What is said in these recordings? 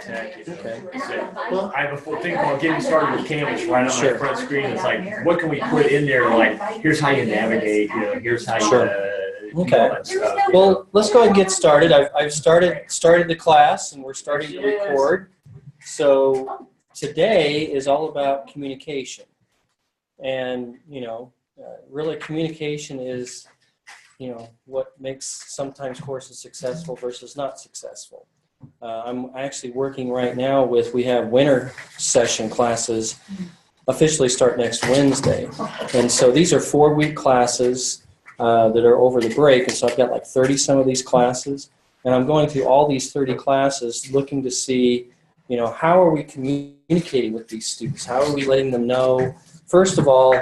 Tech. You know, Okay. well, I have a full thing about getting started with Canvas right on Sure. my front screen. It's like, what can we put in there? Like, here's how you navigate. You know, here's how you Sure. do Okay. all that stuff. you know. Well, let's go ahead and get started. I've started the class, and we're starting to record. So today is all about communication, and really communication is what makes sometimes courses successful versus not successful. I'm actually working right now we have winter session classes officially start next Wednesday, and so these are 4-week classes that are over the break, and so I've got like 30 some of these classes, and I'm going through all these 30 classes looking to see, how are we communicating with these students? How are we letting them know, first of all,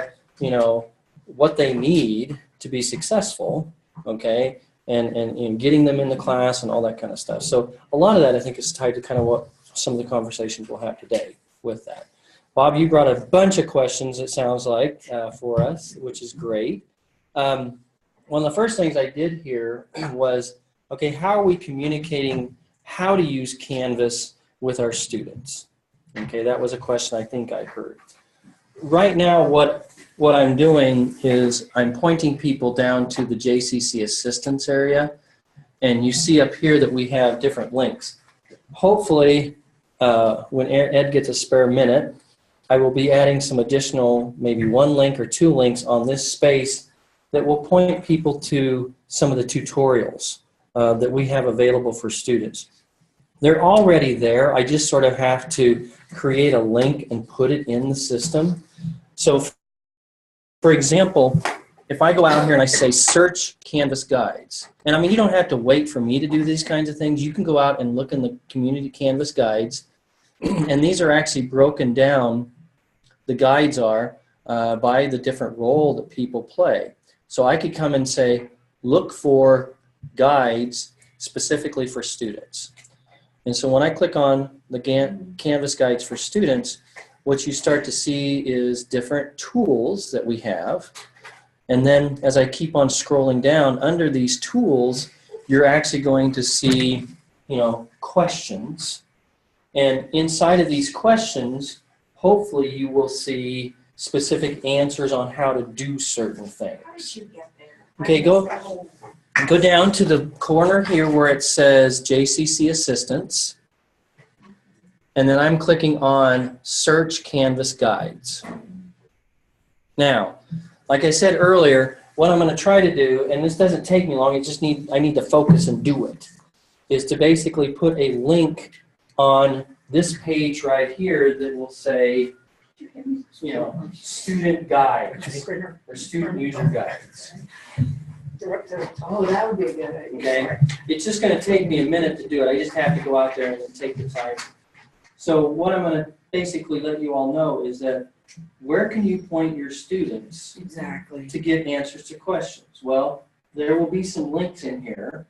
what they need to be successful, okay, and getting them in the class and all that kind of stuff. So a lot of that I think is tied to kind of what some of the conversations we'll have today with that. Bob, you brought a bunch of questions, it sounds like, for us, which is great. One of the first things I did here was, okay, how are we communicating how to use Canvas with our students? Okay, that was a question I think I heard. Right now, what I'm doing is I'm pointing people down to the JCC Assistance area, and you see up here that we have different links. Hopefully, when Ed gets a spare minute, I will be adding some additional, maybe 1 link or 2 links on this space that will point people to some of the tutorials that we have available for students. They're already there. I just sort of have to create a link and put it in the system. So, for example, if I go out here and I say search Canvas guides, and I mean, you don't have to wait for me to do these kinds of things. You can go out and look in the community Canvas guides, and these are actually broken down. The guides are by the different role that people play. So I could come and say, look for guides specifically for students. And so when I click on the Canvas guides for students, what you start to see is different tools that we have. And then as I keep on scrolling down, under these tools, you're actually going to see, questions. And inside of these questions, hopefully you will see specific answers on how to do certain things. Okay, go down to the corner here where it says JCC Assistance. And then I'm clicking on Search Canvas Guides. Now, like I said earlier, what I'm going to try to do, and this doesn't take me long, I need to focus and do it, is to basically put a link on this page right here that will say, student guides or student user guides. Oh, that would be a good idea. Okay, it's just going to take me a minute to do it. I just have to go out there and take the time. So what I'm going to basically let you all know is that where can you point your students Exactly. to get answers to questions? Well, there will be some links in here,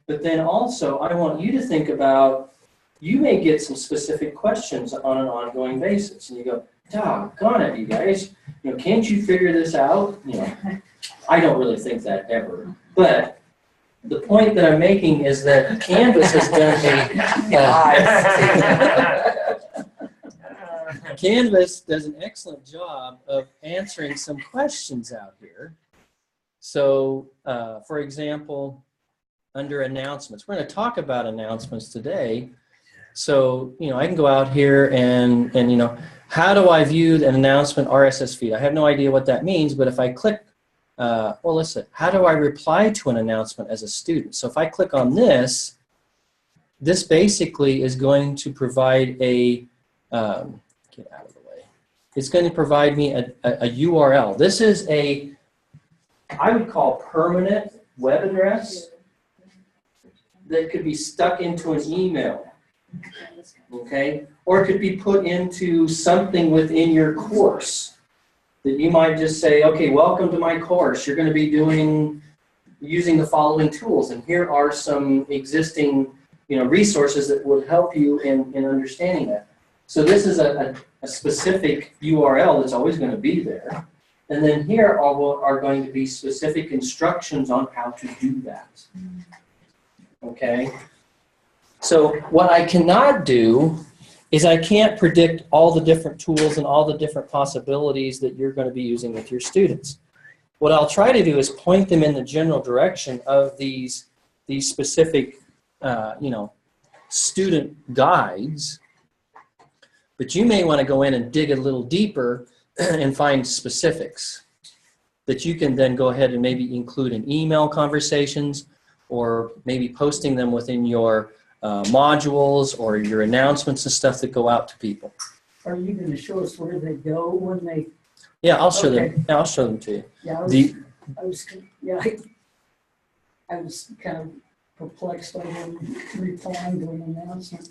but then also I want you to think about, you may get some specific questions on an ongoing basis, and you go, doggone it, you guys, can't you figure this out? I don't really think that ever, but the point that I'm making is that Canvas has done Canvas does an excellent job of answering some questions out here. So, for example, under announcements, we're going to talk about announcements today. So, I can go out here and how do I view an announcement RSS feed? I have no idea what that means, but if I click, listen, how do I reply to an announcement as a student? So if I click on this basically is going to provide a, get out of the way. It's going to provide me a URL. This is I would call permanent web address that could be stuck into an email. Okay, or it could be put into something within your course that you might just say, okay, welcome to my course. You're going to be using the following tools, and here are some existing resources that would help you in understanding that. So this is a specific URL that's always going to be there, and then here are going to be specific instructions on how to do that. Okay. So what I cannot do is I can't predict all the different tools and all the different possibilities that you're going to be using with your students. What I'll try to do is point them in the general direction of these specific, student guides, but you may want to go in and dig a little deeper and find specifics that you can then go ahead and maybe include in email conversations, or maybe posting them within your modules or your announcements and stuff that go out to people. Are you gonna show us where they go when they? Yeah, I'll show Okay. them. Yeah, I'll show them to you. Yeah, I was kind of perplexed over replying to an announcement.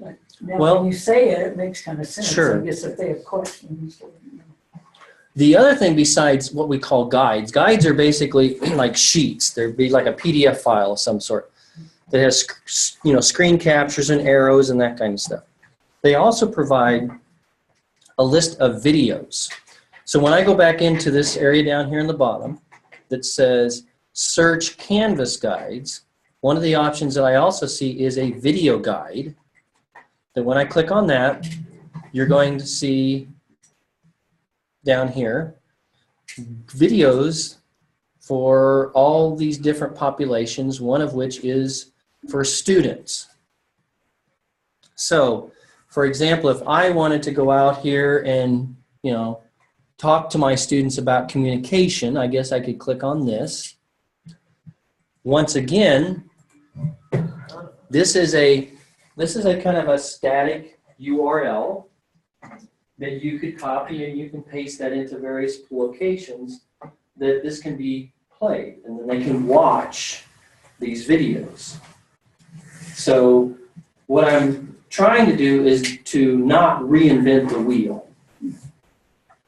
But now Well, when you say it, it makes kind of sense. sure. I guess if they have questions. The other thing besides what we call guides are basically like sheets. There'd be like a PDF file of some sort that has, screen captures and arrows and that kind of stuff. They also provide a list of videos. So when I go back into this area down here in the bottom that says search Canvas guides, one of the options that I also see is a video guide. That when I click on that, you're going to see down here videos for all these different populations, one of which is for students. So, for example, if I wanted to go out here and, talk to my students about communication, I guess I could click on this. Once again, this is a kind of a static URL that you could copy, and you can paste that into various locations that this can be played, and then they can watch these videos. So what I'm trying to do is to not reinvent the wheel,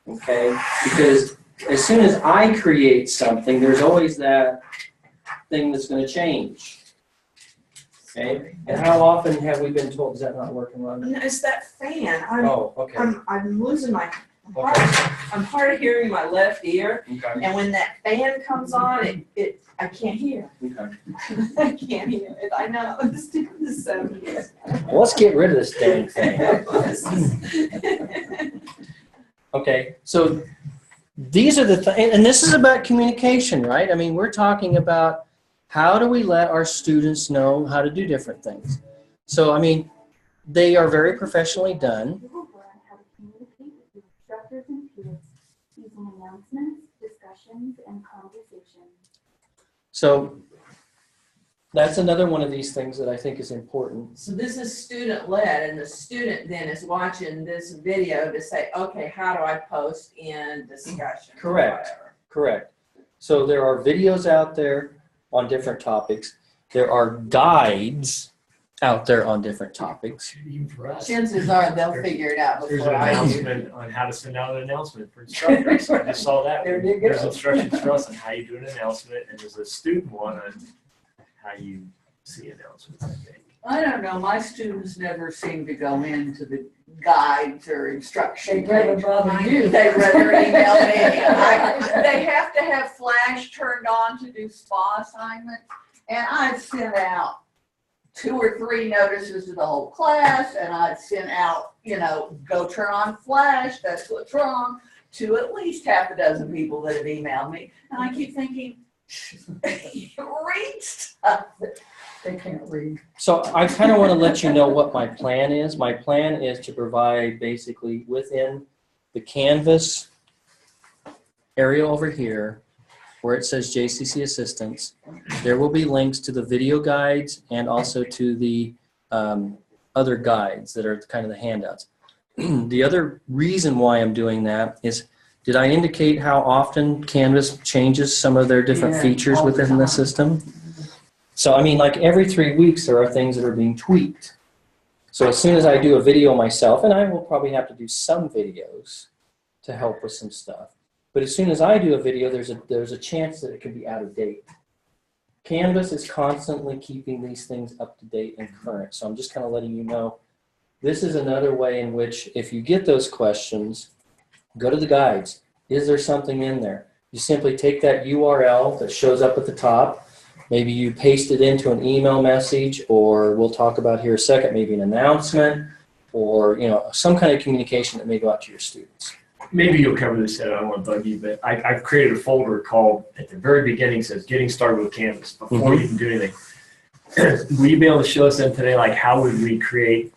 okay? Because as soon as I create something, there's always that thing that's going to change. Okay? And how often have we been told, is that not working, Ron? No, it's that fan. Oh, okay. I'm losing my I'm hard of hearing in my left ear, Okay. and when that fan comes on, I can't hear. Okay. I can't hear it. I know this is so weird. Well, let's get rid of this dang thing. Okay, so these are the things, and this is about communication, right? I mean, we're talking about how do we let our students know how to do different things. So, I mean, they are very professionally done. You will learn how to communicate with your instructors and peers using announcements, discussions, and conversations. So that's another one of these things that I think is important. So this is student-led, and the student then is watching this video to say, okay, how do I post in discussion? or Correct. whatever. Correct. So there are videos out there on different topics. There are guides out there on different topics. Even for us. Chances are they'll figure it out There's before an I do. announcement on how to send out an announcement for instructors. I just saw that. There you go. There's instructions for us on how you do an announcement, and there's a student one on how you see announcements, I think. I don't know, my students never seem to go into the guides or instruction They'd rather page. bother you. They'd rather email me. They have to have Flash turned on to do spa assignments, and I'd send out 2 or 3 notices to the whole class, and I'd send out, go turn on Flash, that's what's wrong, to at least half a dozen people that have emailed me, and I keep thinking, read stuff. They can't read. So I kind of want to let you know what my plan is. My plan is to provide basically within the Canvas area over here where it says JCC Assistance, there will be links to the video guides and also to the other guides that are kind of the handouts. The other reason why I'm doing that is, did I indicate how often Canvas changes some of their different Yeah, features all the within the time. system? So, I mean, like every 3 weeks, there are things that are being tweaked. So as soon as I do a video myself, and I will probably have to do some videos to help with some stuff, but as soon as I do a video, there's a chance that it could be out of date. Canvas is constantly keeping these things up to date and current. So I'm just kind of letting you know, this is another way in which if you get those questions, go to the guides. Is there something in there? You simply take that URL that shows up at the top, maybe you paste it into an email message, or we'll talk about here a second, maybe an announcement, or some kind of communication that may go out to your students. Maybe you'll cover this, Ed, I don't want to bug you, but I've created a folder called, at the very beginning, says Getting Started with Canvas, before you even do anything. Will you be able to show us then today, like how would we create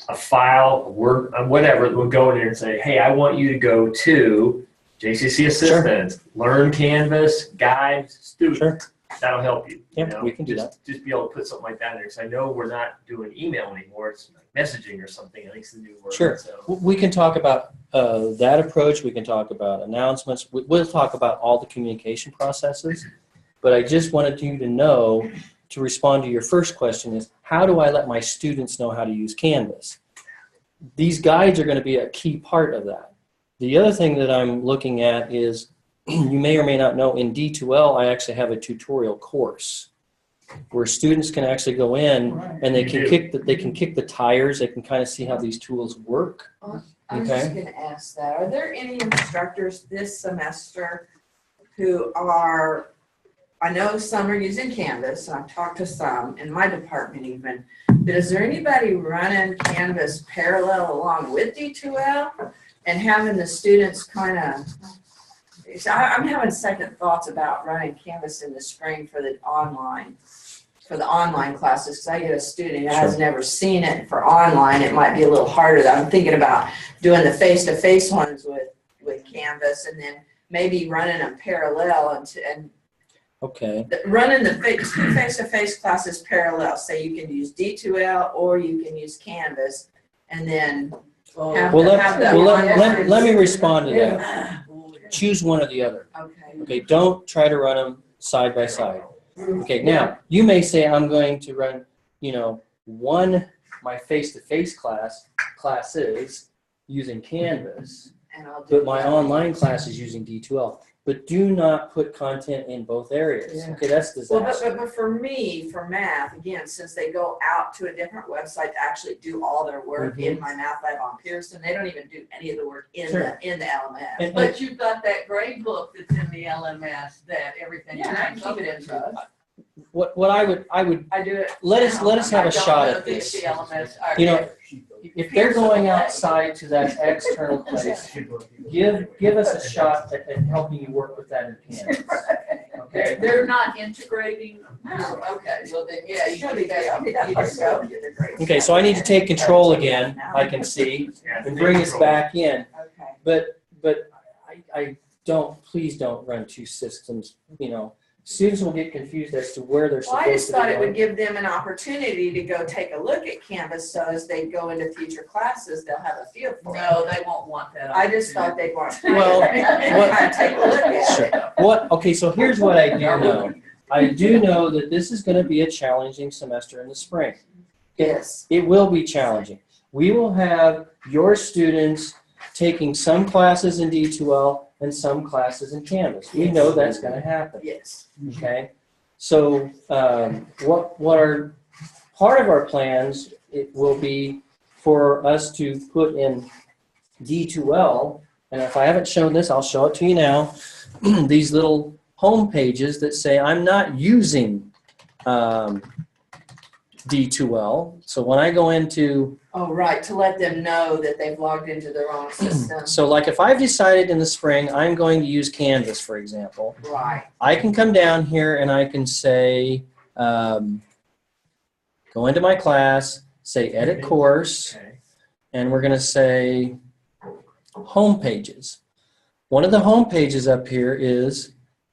a file, a Word, whatever, we'll go in there and say, hey, I want you to go to JCC Assistance, Learn Canvas, Guides, Student. Sure. That'll help you. Yeah, we can do that. Just be able to put something like that in there, because I know we're not doing email anymore, it's like messaging or something, I think it's the new word. Sure. So. We can talk about that approach. We can talk about announcements. We'll talk about all the communication processes. But I just wanted you to know, to respond to your first question, is how do I let my students know how to use Canvas? These guides are going to be a key part of that. The other thing that I'm looking at is, you may or may not know, in D2L I actually have a tutorial course where students can actually go in and they can kick the tires. They can kind of see how these tools work. I was just gonna ask that. Are there any instructors this semester who are, I know some are using Canvas, and I've talked to some in my department even, but is there anybody running Canvas parallel along with D2L and having the students kind of, I'm having second thoughts about running Canvas in the spring for the online classes, because I get a student who has never seen it for online. It might be a little harder. I'm thinking about doing the face-to-face ones with Canvas, and then maybe running them parallel and running the face-to-face classes parallel. Say you can use D2L or you can use Canvas, and then let me respond to that. Choose one or the other. Okay, don't try to run them side by side. Okay, now you may say I'm going to run, my face-to-face classes using Canvas, but my online class is using D2L. But do not put content in both areas. Yeah. Okay, that's disaster. Well, but for me, for math, again, since they go out to a different website to actually do all their work in my math lab on Pearson, they don't even do any of the work in the LMS. But you've got that grade book that's in the LMS that everything. Yeah, I keep it in trust. What I would I do it. let us have a shot at this. The LMS, if they're going outside to that external place, give us a shot at helping you work with that in Canvas. Okay. They're not integrating. Okay. Well then, yeah, you should be there. Okay, so I need to take control again. I can see, and bring us back in. Okay. But please don't run two systems. Students will get confused as to where they're supposed to be. I just thought it would give them an opportunity to go take a look at Canvas, so as they go into future classes, they'll have a feel for it. No, they won't want that. I just thought they'd want to Well, take a look at it. Okay, so here's what I do know. I do know that this is going to be a challenging semester in the spring. Yes. It will be challenging. We will have your students taking some classes in D2L and some classes in Canvas. We know that's going to happen. Yes. Okay, so what are part of our plans? It will be for us to put in D2L, and if I haven't shown this, I'll show it to you now. These little home pages that say I'm not using D2L. So when I go into Oh, right, to let them know that they've logged into the wrong system. so like if I've decided in the spring I'm going to use Canvas, for example, Right. I can come down here and I can say, go into my class, say edit course, and we're going to say home pages. One of the home pages up here is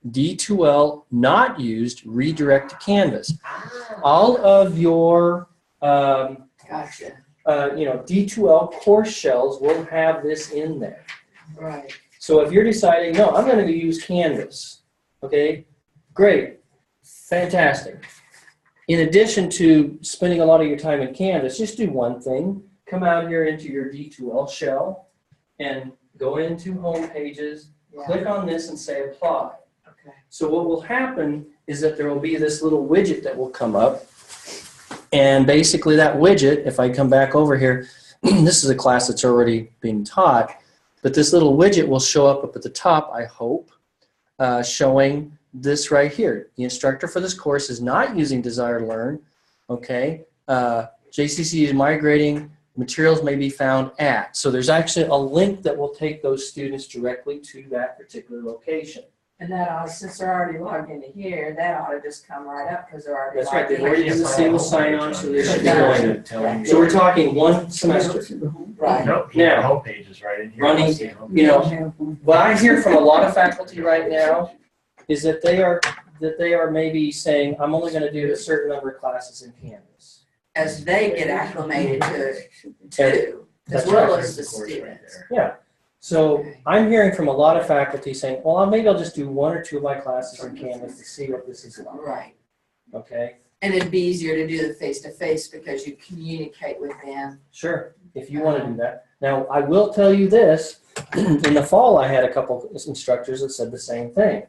D2L not used, redirect to Canvas. All of your Gotcha. D2L course shells will have this in there. Right. So if you're deciding, no, I'm going to use Canvas, okay, great, fantastic. In addition to spending a lot of your time in Canvas, just do one thing. Come out here into your D2L shell and go into Home Pages, click on this and say Apply. Okay. So what will happen is that there will be this little widget that will come up. And basically that widget, if I come back over here, this is a class that's already being taught, but this little widget will show up at the top, I hope, showing this right here. The instructor for this course is not using Desire2Learn. Okay. JCC is migrating. Materials may be found at. So there's actually a link that will take those students directly to that particular location. And that ought, since they're already logged into here, that ought to just come right up because they're already That's right. logged They've in. already used a single sign-on, so they should be Right. going. So we're talking one semester. Right. Nope, Now, the homepage is right in here. running, I'll see it. you know, what I hear from a lot of faculty right now is that they are maybe saying, I'm only going to do a certain number of classes in Canvas. As they get acclimated to it too, as That's well right. as the There's the course right students. there. Yeah. So I'm hearing from a lot of faculty saying, well, maybe I'll just do 1 or 2 of my classes in Canvas to see what this is about. Right. Okay. And it'd be easier to do the face-to-face because you communicate with them. Sure, if you want to do that. Now, I will tell you this, in the fall, I had a couple instructors that said the same thing.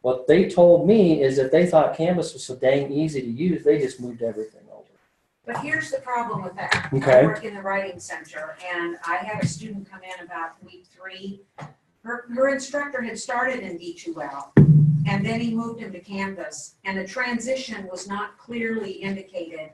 What they told me is that they thought Canvas was so dang easy to use, they just moved everything over. But here's the problem with that. Okay. I work in the writing center, and I had a student come in about week 3. Her instructor had started in D2L, and then he moved into Canvas, and the transition was not clearly indicated.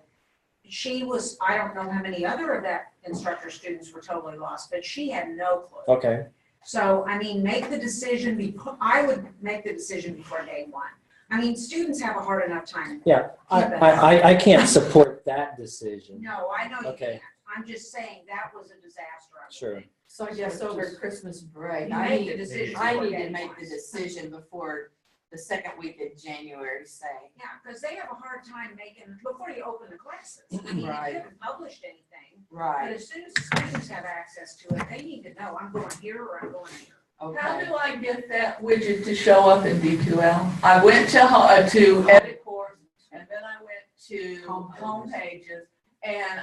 She was, I don't know how many other of that instructor students were totally lost, but she had no clue. Okay. So, I mean, make the decision, I would make the decision before day 1. I mean, students have a hard enough time. Yeah, I can't support that decision. No, I know you Okay. can't. I'm just saying that was a disaster. I would Sure. think. So I guess over Christmas break, You I make need, the decision I before need to day make one. the decision before the second week of January, say. Yeah, because they have a hard time making, before you open the classes. I mean, Right. they haven't published anything, but Right, as soon as the students have access to it, they need to know, I'm going here or I'm going here. How okay. do I get that widget to show up in D2L? I went to edit course, and then I went to home pages, and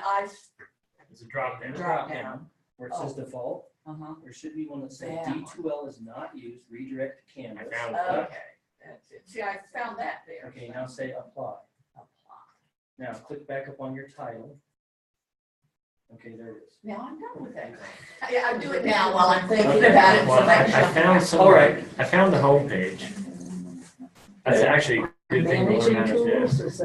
It's a drop down. Drop down. Where it says default, there should be one that says Yeah. D2L is not used, redirect to I Canvas. found it. okay, that's it. See, I found that there. Okay, now say apply. Now click back up on your title. Okay, there it is. Now I'm done with that. Yeah, I do it now while I'm thinking Okay. about it. Well, to make I sure. found some. All right. I found the homepage. That's actually a good thing to learn how to do.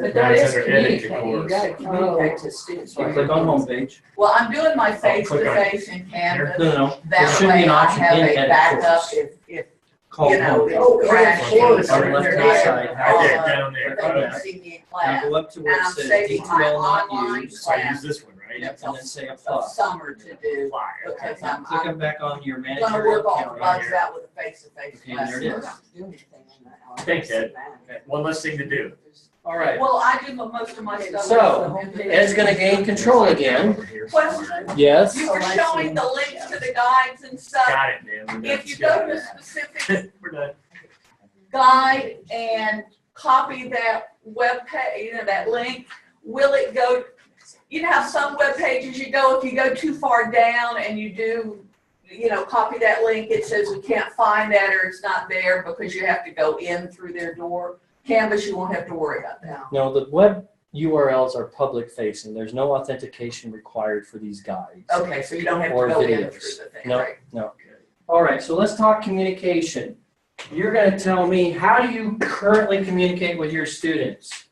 But Now that it's is under edit to communicating, you course. gotta communicate to students. So click on homepage. Well, I'm doing my click on it. face-to-face in Canvas. No. There That should be way an I option have in a edit backup course if called you know, homepage. it's crashing. On the left-hand side, Yeah, down there. They Okay. can see me in Now class. go up to where And it I'm says saving my D2L not online used. So I use this one, right? Yep, and then say Of apply. summer to do, Apply. Okay. because Now click up back on your gonna managerial work all the account right bugs here. out with a face-to-face Okay, class. there it is. We're not doing anything in that. Thanks, Ed. One less thing to do. All right. Well, I do most of my stuff. So, Ed's gonna gain control again. Over here. Question? Yes. You were showing the links to the guides and stuff. Got it, man. We're done. If you go to a specific We're done. guide and copy that web page, that link, will it go, you know how some web pages you go, if you go too far down and you do, copy that link, it says we can't find that or it's not there because you have to go in through their door. Canvas, you won't have to worry about that. No, the web URLs are public facing. There's no authentication required for these guides. Okay, so you don't have to Or go in videos. through the thing, No, right? no. All right, so let's talk communication. You're going to tell me, how do you currently communicate with your students?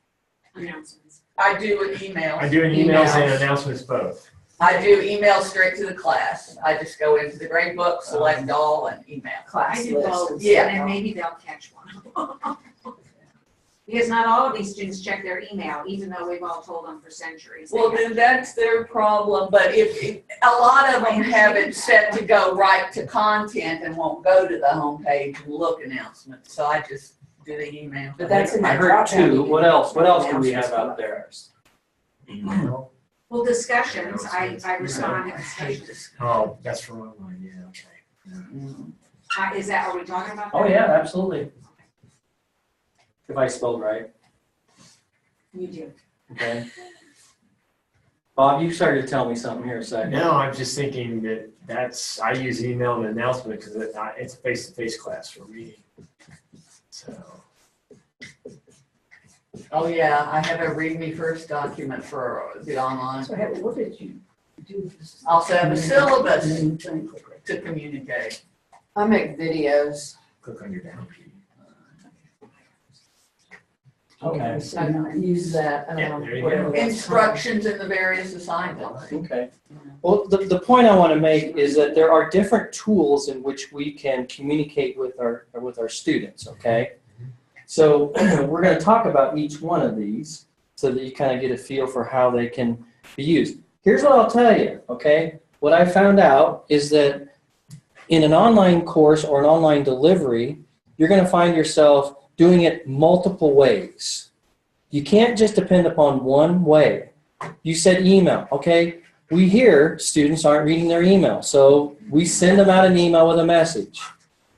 Announcements. I do with emails. I do an emails and announcements both. I do email straight to the class. I just go into the grade book, select all, and email. I do both, Yeah. and then maybe they'll catch one. Because not all of these students check their email, even though we've all told them for centuries. Well, then that's their problem, but if a lot of them have it set to go right to content and won't go to the homepage and look announcements, so I just do the email. But that's in I that heard drop-down. two. What else? What else do we have out there? Email. Well, discussions, I respond to discussions. Oh, that's for online, yeah, okay. Is that, are we talking about that? Oh, yeah, absolutely. If I spelled right, You do. okay. Bob, you started to tell me something here a second. No, I'm just thinking I use email and announcement because it's a face-to-face class for me. So, Oh, yeah, I have a read me first document for the online. So Heather, what did you do? Also have a syllabus Thing. to communicate. I make videos. click on your down key. Okay. So I now use that, Yeah, there you whatever go. that's Instructions in the various assignments. Okay. Well, the point I want to make is that there are different tools in which we can communicate with our students, okay? So we're going to talk about each one of these so that you kind of get a feel for how they can be used. Here's what I'll tell you, okay? What I found out is that in an online course or an online delivery, you're going to find yourself doing it multiple ways. You can't just depend upon one way. You said email, okay? We hear students aren't reading their email, so we send them out an email with a message.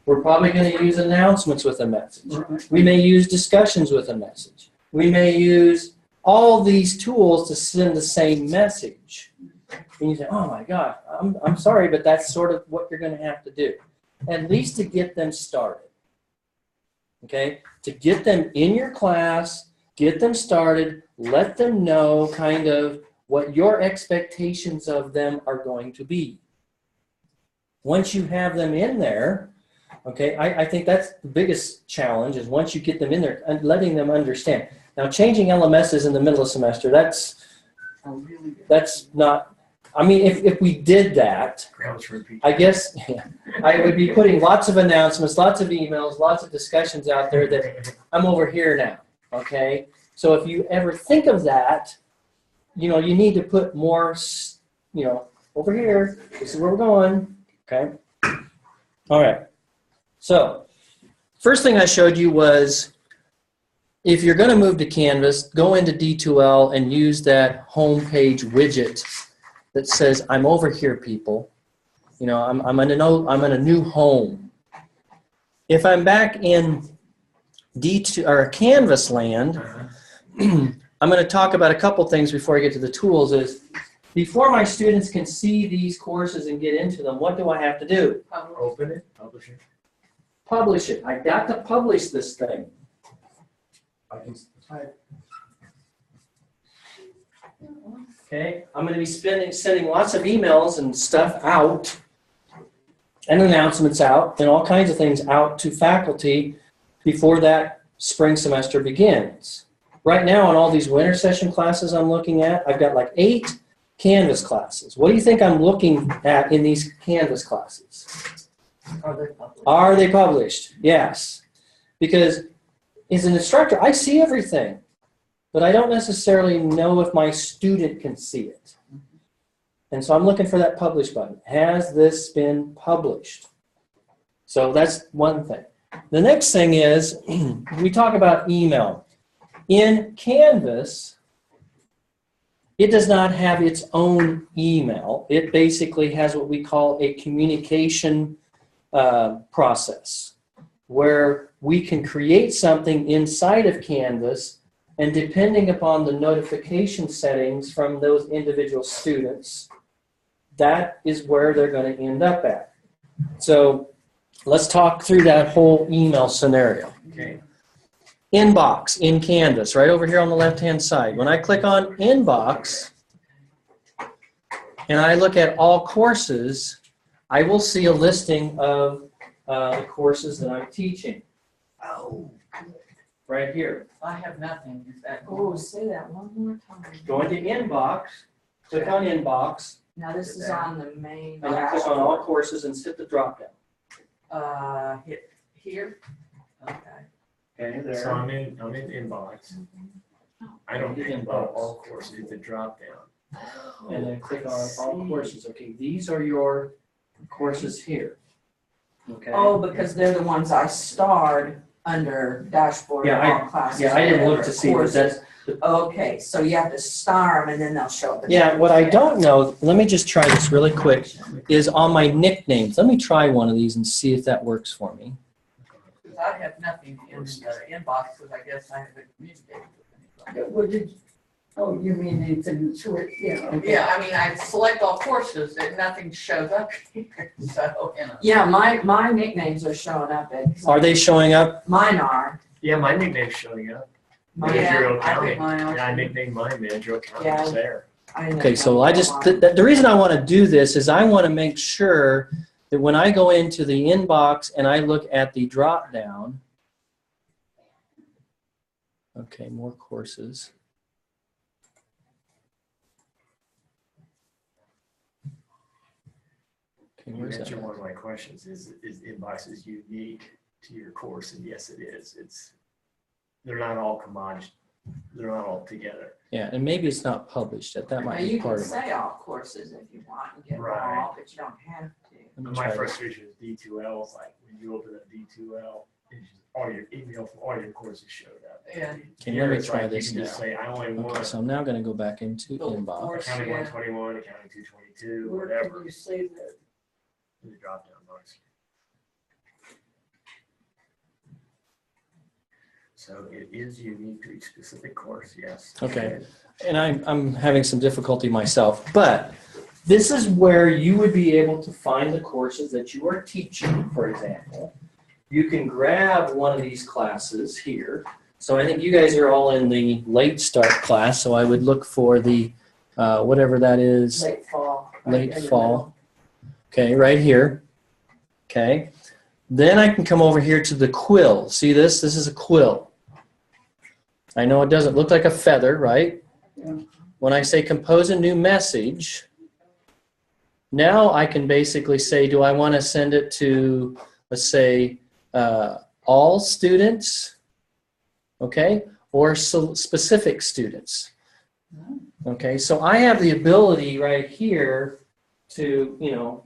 We're probably going to use announcements with a message. We may use discussions with a message. We may use all these tools to send the same message. And you say, oh my God, I'm sorry, but that's sort of what you're going to have to do. At least to get them started. Okay? To get them in your class, get them started, let them know kind of what your expectations of them are going to be. Once you have them in there, okay, I think that's the biggest challenge is once you get them in there and letting them understand. Now, changing LMSs in the middle of semester, that's not, I mean, if we did that, I guess I would be putting lots of announcements, lots of emails, lots of discussions out there that I'm over here now, okay? So if you ever think of that, you know, you need to put more, you know, over here, this is where we're going, okay? All right. So, first thing I showed you was if you're going to move to Canvas, go into D2L and use that home page widget that says, I'm over here, people. You know, I'm in a new home. If I'm back in Canvas land, I'm going to talk about a couple things before I get to the tools. Is before my students can see these courses and get into them, what do I have to do? Open it, publish it. Publish it. I got to publish this thing. Okay, I'm going to be sending lots of emails and stuff out, and announcements out, and all kinds of things out to faculty before that spring semester begins. Right now, in all these winter session classes I'm looking at, I've got like 8 Canvas classes. What do you think I'm looking at in these Canvas classes? Are they published? Yes. Because as an instructor, I see everything, but I don't necessarily know if my student can see it. And so I'm looking for that publish button. Has this been published? So that's one thing. The next thing is, we talk about email. In Canvas, it does not have its own email. It basically has what we call a communication process, where we can create something inside of Canvas, and depending upon the notification settings from those individual students, that is where they're going to end up at. So let's talk through that whole email scenario. Okay. Inbox in Canvas, right over here on the left-hand side. When I click on Inbox and I look at all courses, I will see a listing of the courses that I'm teaching. Oh, Right here. I have nothing. Is that? Oh, say that one more time. Go into Inbox, click on Inbox, Now this is on the main. and you click on all courses and hit the drop down. Hit here? Okay. Okay, there. So I'm in inbox. I don't Hit think inbox. about all courses, hit the drop down. And then click on all courses. Okay, these are your courses here. Okay. Oh, because they're the ones I starred under dashboard Yeah, of all classes. Yeah, I didn't look to see, but Courses. that's. Okay, so you have to star them and then they'll show up. Yeah, what I don't know, let me just try this really quick, is on my nicknames. Let me try one of these and see if that works for me. Because I have nothing in the inbox because I guess I haven't communicated with anybody. What did, oh, you mean it's in short, yeah, okay. Yeah, I mean, I select all courses and nothing shows up here, so, you know. Yeah, my nicknames are showing up. Are they showing up? Mine are. Yeah, my nickname's showing up. Mine- Managerial I think accounting. mine Yeah, I also. nicknamed mine managerial accounting. Yeah. It's there. I know Okay, so I just, mine. the reason I want to do this is I want to make sure that when I go into the inbox and I look at the drop down, Okay, more courses. Okay, You where's that? answered one of my questions, is inboxes unique to your course? And yes, it is. They're not all commodity, they're not all together. Yeah, and maybe it's not published yet. That Now, might be you can part of it. say all courses if you want and get them Right. all, but you don't have to. Let me My try frustration with D2L is like when you open up D2L, it's just all your email from all your courses showed up. Yeah. Okay, Here, let me it's try like this You can just now. say, I only Okay, want so I'm now going to go back into Oh, inbox. course. accounting Yeah. 121, accounting 222, Where whatever, can you say that? in the drop down box. So it is unique to each specific course, yes. Okay. And I'm having some difficulty myself, but this is where you would be able to find the courses that you are teaching, for example. You can grab one of these classes here. So I think you guys are all in the late start class, so I would look for the, whatever that is, Late fall. late fall. Okay, right here. Okay. Then I can come over here to the quill. See this? This is a quill. I know it doesn't look like a feather, right? Yeah. When I say compose a new message, now I can basically say, do I want to send it to, let's say, all students, okay, or specific students? Okay, so I have the ability right here to,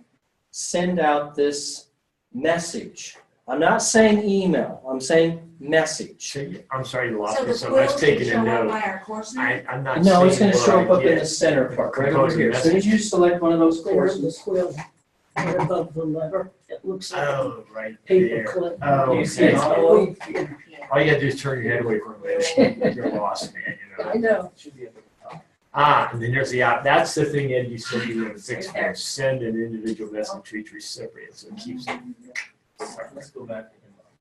send out this message. I'm not saying email, I'm saying message. I'm sorry you lost So me, the so I was quill should taking show a up note. by our course name? I'm not No, it's saying going to where show I up in get the center part, right over composing here. As soon as you select one of those There's courses, the quill, right above the letter. It looks like a Oh, right paper there. clip. Oh, You see it okay. all All All you gotta do is turn your head away from it. You're lost, man, I know. And then there's the app. That's the thing, Ed, you said you were fix for. Send an individual message to each recipient, so it keeps it. let's go back to inbox.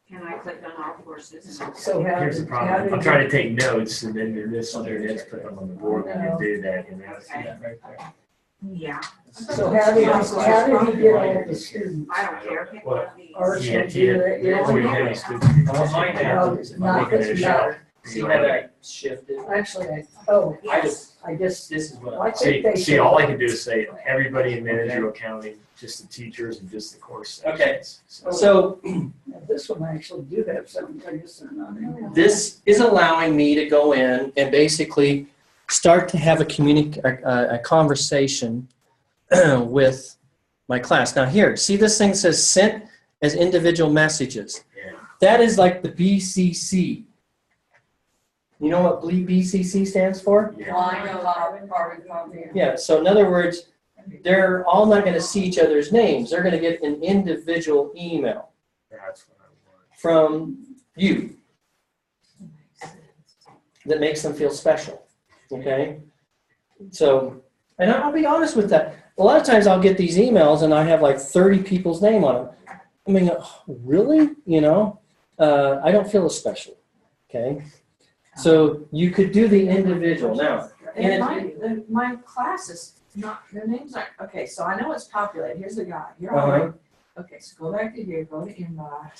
Can I click on all courses? and- So how Here's the did, how problem. did I'm you- trying to take notes, and then in this, there it is, put them on the board when you do that, and that's. See that right there? Yeah, So how did he get all the students? I don't care. Pick one of these. Or Yeah, should do that, yeah. Oh, you yeah. have any students? Oh, mine has. Not Making it a this show. matter. See how that shifted? Actually, I Yes. guess, This is what I I think they See, should. all I can do is say, everybody in managerial accounting, just the teachers and just the course Okay. sections. So This one actually do have something, I guess they're not in there. this is allowing me to go in and basically start to have a conversation with my class. Now here, see this thing says sent as individual messages. Yeah. That is like the BCC. You know what BCC stands for? Yeah. Line, carbon copy. Yeah, so in other words, they're all not going to see each other's names. They're going to get an individual email That's what I want. from you that makes them feel special. Okay? So, and I'll be honest with that. A lot of times I'll get these emails and I have like 30 people's name on them. I mean, really? I don't feel as special. Okay? So you could do the individual. Now, And my class is not, their names aren't, okay, so I know it's populated, here's the guy, you're all Uh-huh. right. Okay, so go back to here, go to inbox,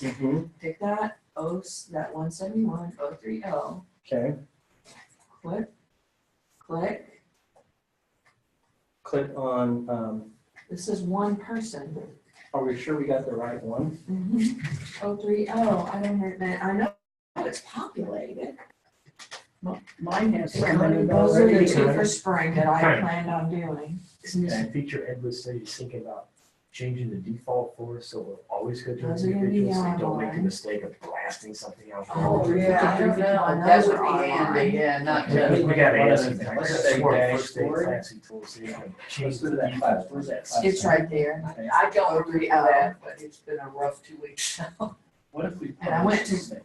pick that that 171.030, okay. click, Click on, this is one person. are we sure we got the right one? 030, I don't know, I know it's populated. Mine has Those somebody are the already. two for spring that I Kind of. planned on doing. And feature Ed was saying he's thinking about changing the default for us, so we'll always go to Those are gonna be individuals, so don't make the online. mistake of blasting something out. Oh, Yeah, I don't know, that would be handy, yeah, not We to. gotta ask him. Let's say dashboard. Change Go to that class. Where's that class? It's right there. I don't agree with that, but it's been a rough 2 weeks. What if we And I went publish to- this?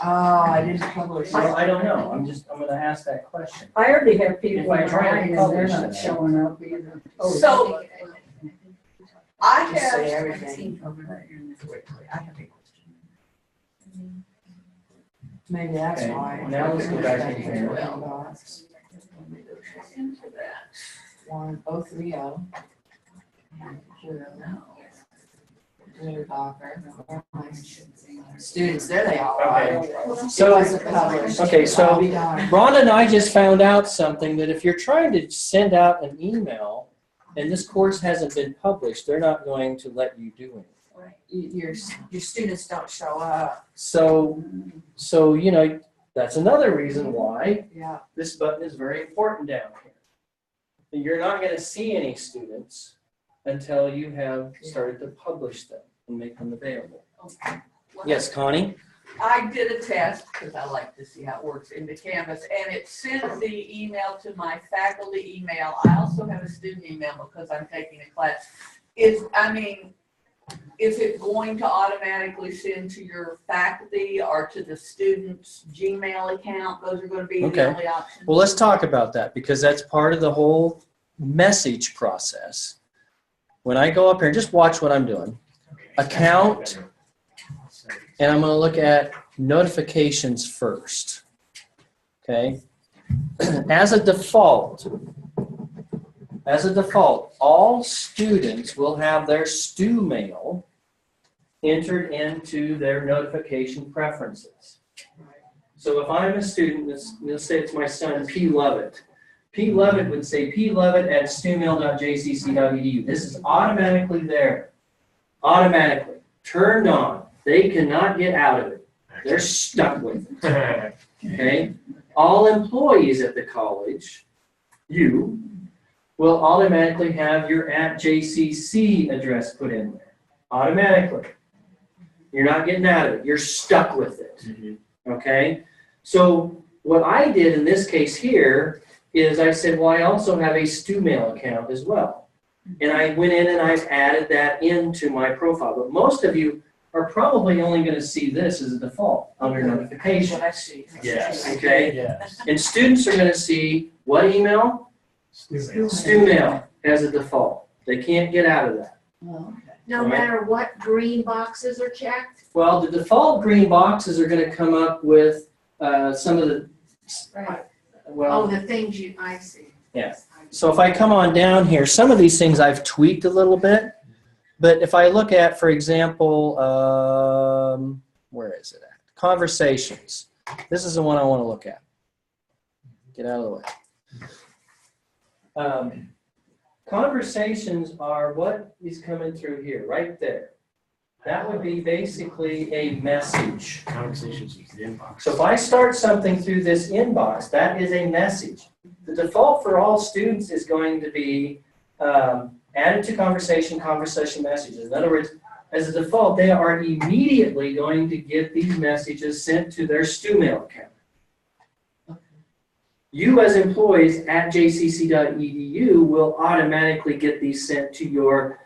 Oh, I didn't publish. Well, I don't know. I'm going to ask that question. I already have people If I try to trying and they're publish not that. showing up either. Oh, So, I Just say have, everything. I have a question. Maybe that's Okay, why. now let's go back in here. Inbox. into that. 1030. Blue Hawker. Students, there they all are. Okay. So, It wasn't published. okay, so I'll be darned. Rhonda and I just found out something, that if you're trying to send out an email and this course hasn't been published, they're not going to let you do it. Right. Your students don't show up. So, you know, that's another reason why Yeah. this button is very important down here. You're not going to see any students until you have started to publish them and make them available. Okay. Yes, Connie? I did a test, because I like to see how it works into Canvas, and it sent the email to my faculty email. I also have a student email because I'm taking a class. Is it going to automatically send to your faculty or to the student's Gmail account? Those are going to be Okay. the only options. Well, let's talk about that, because that's part of the whole message process. When I go up here, just watch what I'm doing. Account, and I'm going to look at notifications first. Okay? As a default, all students will have their STU mail entered into their notification preferences. So if I'm a student, let's say it's my son, P. Lovett. P. Lovett would say plovett@stumail.jcc.edu. This is automatically there. Automatically. Turned on. They cannot get out of it. They're stuck with it. Okay? All employees at the college, you, will automatically have your @JCC address put in there. Automatically. You're not getting out of it. You're stuck with it. Okay? So what I did in this case here is I said, well, I also have a StuMail account as well. And I went in and I've added that into my profile. But most of you are probably only going to see this as a default under notification. I see. Yes. Okay? Yes. And students are going to see what email? StuMail as a default. They can't get out of that. Oh, okay. No Right. matter what green boxes are checked? Well, the default green boxes are going to come up with some of the, Right. Oh, well, the things I see. Yeah. so if I come on down here, some of these things I've tweaked a little bit. But if I look at, for example, where is it at? Conversations. This is the one I want to look at. Get out of the way. Conversations are what is coming through here, right there. That would be basically a message. Conversations with the inbox. So if I start something through this inbox, that is a message. The default for all students is going to be added to conversation messages. In other words, as a default, they are immediately going to get these messages sent to their StuMail account. You as employees at jcc.edu will automatically get these sent to your,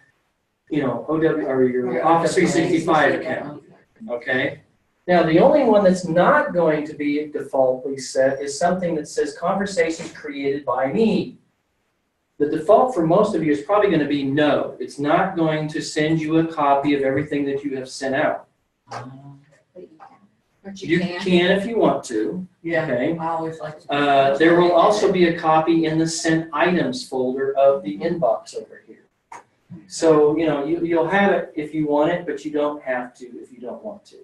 OW or your Office 365 account. Okay? Now, the only one that's not going to be defaultly set is something that says conversations created by me. The default for most of you is probably going to be no. It's not going to send you a copy of everything that you have sent out. But You can if you want to. Yeah, Okay. I always like to. There will also be a copy in the sent items folder of the inbox over here. So, you'll have it if you want it, but you don't have to if you don't want to.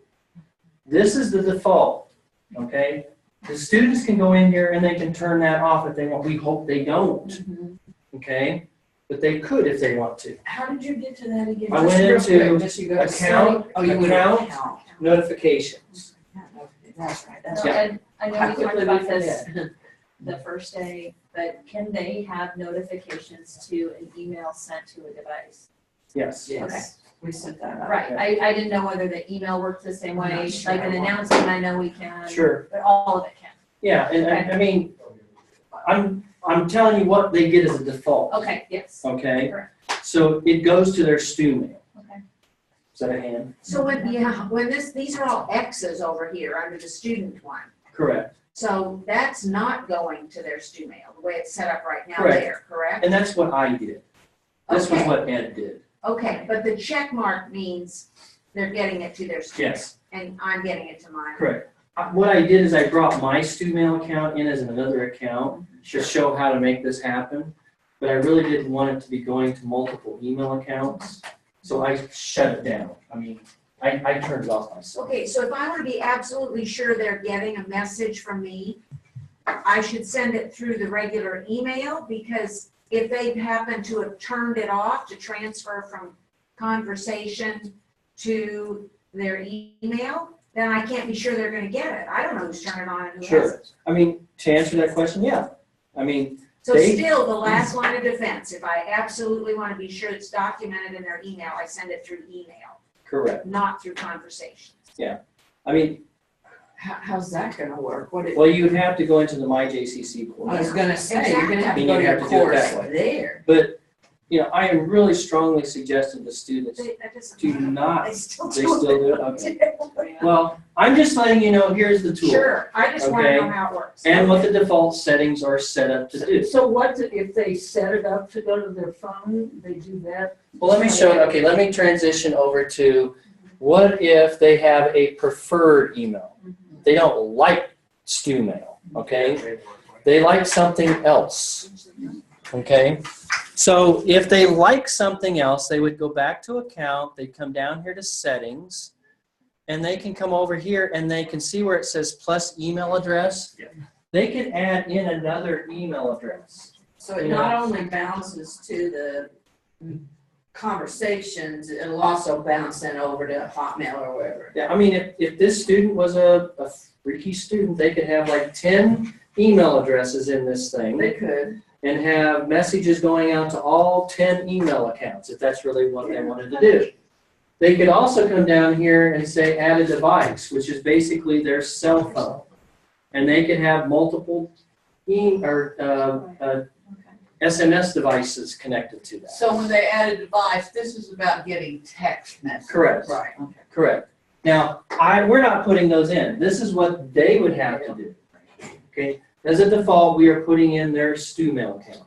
This is the default, okay? The students can go in here and they can turn that off if they want. We hope they don't, okay? But they could if they want to. How did you get to that again? I went Just real into quick, just you go to account- site. Oh, you went account. to account. Notifications. That's right. That's Yeah. right. And I know How we talked quickly about we this forget. the first day, but can they have notifications to an email sent to a device? Yes. Yes, we set that up. Right, I didn't know whether the email works the same I'm way, not sure like an I want- announcement, I know we can. Sure. But all of it can. Yeah, and I mean, I'm telling you what they get as a default. Okay, yes. Okay? Correct. So it goes to their StuMail. Okay. Is that a hand? So these are all X's over here under the student one. Correct. So that's not going to their StuMail, the way it's set up right now Correct. there, correct? And that's what I did. This was Okay. what Ed did. Okay, but the check mark means they're getting it to their StuMail. Yes, And I'm getting it to mine. correct. What I did is I brought my StuMail account in as another account to show how to make this happen. But I really didn't want it to be going to multiple email accounts. So I shut it down. I mean, I turned it off myself. Okay, so if I want to be absolutely sure they're getting a message from me, I should send it through the regular email, because if they happen to have turned it off to transfer from conversation to their email, then I can't be sure they're gonna get it. I don't know who's turning it on and who Sure. hasn't. I mean, to answer that question, yeah. I mean, So They- still, the last line of defense, if I absolutely want to be sure it's documented in their email, I send it through email, correct. not through conversations. I mean, How's that gonna work? What it, well, you have to go into the MyJCC I portal. was gonna say, you're gonna have to Exactly. go to You your have to do it course that way. there. But, you know, I am really strongly suggesting to students, That doesn't Do matter. not- They still they do still do it? Okay. Well, I'm just letting you know, here's the tool. Sure, I just want to Okay. know how it works. And what the default settings are set up to do. So what, if they set it up to go to their phone, they do that? Well, let me show you, okay, let me transition over to, what if they have a preferred email? They don't like StuMail, okay? They like something else, okay? So if they like something else, they would go back to account, they'd come down here to settings, and they can come over here and they can see where it says plus email address. Yeah. They can add in another email address. So it not only bounces to the conversations, it'll also bounce then over to Hotmail or wherever. Yeah, I mean, if this student was a freaky student, they could have like 10 email addresses in this thing. They could. And have messages going out to all 10 email accounts, if that's really what they wanted to do. They could also come down here and say add a device, which is basically their cell phone. And they could have multiple SMS devices connected to that. So when they add a device, this is about getting text messages. Correct. Right, okay. Correct. Now, we're not putting those in. This is what they would have to do. Okay? As a default, we are putting in their StuMail account.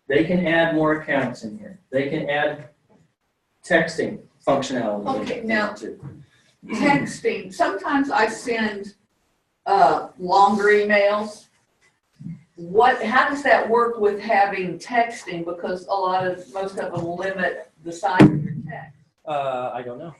They can add more accounts in here. They can add texting functionality. Okay, in now- too. Texting, sometimes I send longer emails. How does that work with having texting? Because most of them limit the size of your text. I don't know.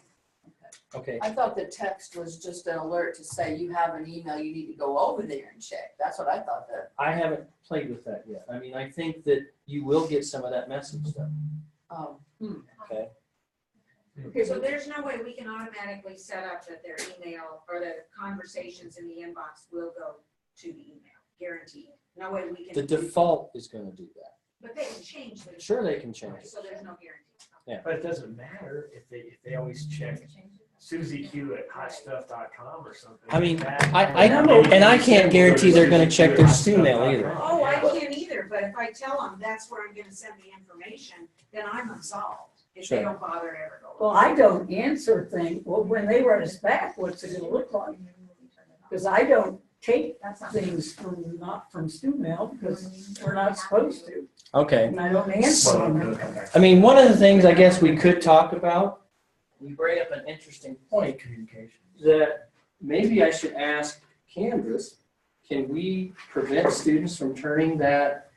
Okay. I thought the text was just an alert to say you have an email, you need to go over there and check. That's what I thought that. I haven't played with that yet. I mean, I think that you will get some of that message though. Oh, Okay. Okay, So there's no way we can automatically set up that their email or the conversations in the inbox will go to the email, guaranteed. No way we can. The default is going to do that. But they can change the. Sure, they can change it. So there's no guarantee. But it doesn't matter if they always check SusieQ@hotstuff.com or something. I mean, like that. I and I can't guarantee they're going to check their StuMail either. Oh, I can't either, but if I tell them that's where I'm gonna send the information, then I'm absolved. If they Sure. don't bother to ever go. Well, I don't answer things, well, when they write us back, what's it gonna look like? Because I don't take things not from StuMail, because we're not supposed to, Okay. and I don't answer Well, I'm them. gonna come back. I mean, one of the things I guess we could talk about, you bring up an interesting point, Communication. that maybe I should ask Canvas, can we prevent students from turning that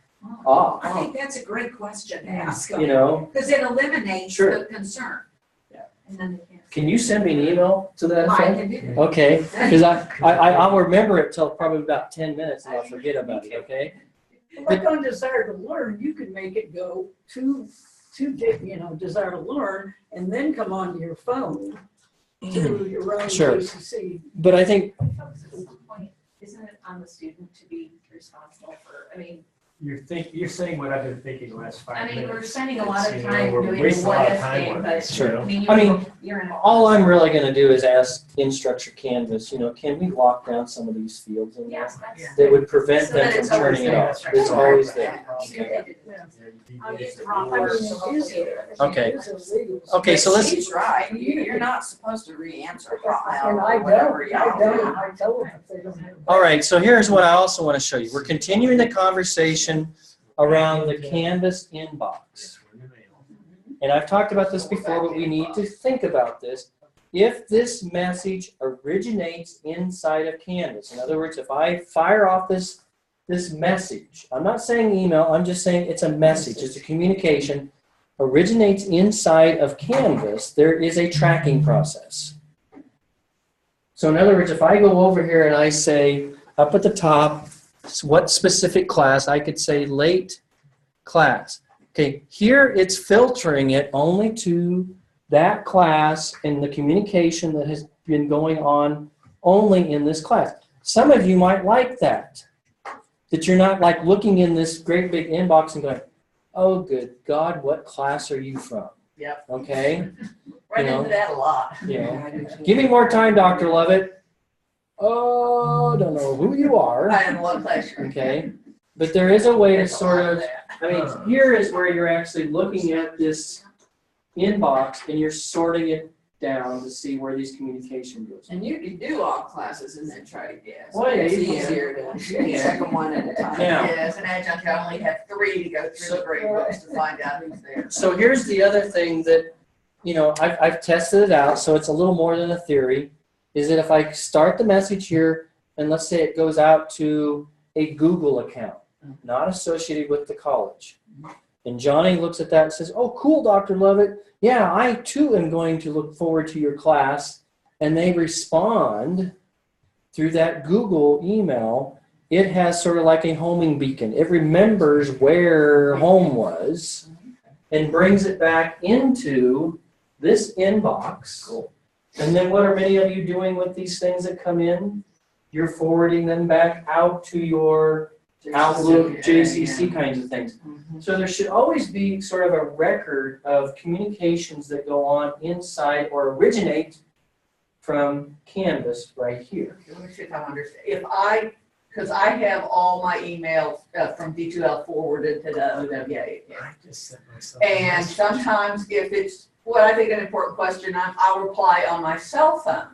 off? I think that's a great question to ask You them, know, because it eliminates Sure. the concern. And then they can't. can you send me an email to that I effect? can do that. Okay, because I'll remember it till probably about 10 minutes and I'll forget about it, okay? Like on Desire to Learn, you can make it go to Desire to Learn, and then come onto your phone to your own Sure. JCC. But I think, Isn't it on the student to be responsible for, I mean, You're saying what I've been thinking the last 5 I minutes. mean, we're spending a lot of You know, time we're doing the wasting a lot what of if time game, on but this, Sure. you know? I mean, I mean, you're in. all I'm really going to do is ask Instructure Canvas, you know, can we lock down some of these fields in there? Yes, that's. That would prevent So them that from it's always turning it there. off. It's always there. I'll use the wrong I mean, word. it is there. Okay. It is illegal. Okay, so let's, She's right. You're not supposed to re-answer Hotmail And I or whatever. don't, I tell them if they don't have. all right, so here's what I also want to show you. We're continuing the conversation around the Canvas inbox. And I've talked about this before, but we need to think about this. If this message originates inside of Canvas, in other words, if I fire off this message, I'm not saying email, I'm just saying it's a message, it's a communication, originates inside of Canvas, there is a tracking process. So in other words, if I go over here and I say up at the top, what specific class, I could say late class. Okay, here it's filtering it only to that class and the communication that has been going on only in this class. Some of you might like that you're not like looking in this great big inbox and going, oh, good God, what class are you from? Yep. Okay? Run You know. into that a lot. Yeah. Give me more time, Dr. Lovett. Oh, don't know who you are. I am one pleasure. Okay? But there is a way to There's a sort lot of, that. I mean, here is where you're actually looking at this inbox and you're sorting it down to see where these communication goes. And you can do all classes and then try to guess. Well, yeah, It's you can. easier to check them one at a time. Yeah. Yes, an adjunct, I only have 3 to go through the grade books to find out who's there. So here's the other thing that, you know, I've tested it out, so it's a little more than a theory, is that if I start the message here, and let's say it goes out to a Google account, not associated with the college, and Johnny looks at that and says, oh, cool, Dr. Lovett. Yeah, I too am going to look forward to your class. And they respond through that Google email. It has sort of like a homing beacon. It remembers where home was and brings it back into this inbox. Cool. And then what are many of you doing with these things that come in? You're forwarding them back out to your Outlook, JCC kinds of things. So there should always be sort of a record of communications that go on inside or originate from Canvas right here. Let me see if I understand. Because I have all my emails from D2L forwarded to the OWA. I just sent myself. And sometimes if it's what I think an important question, I'll reply on my cell phone.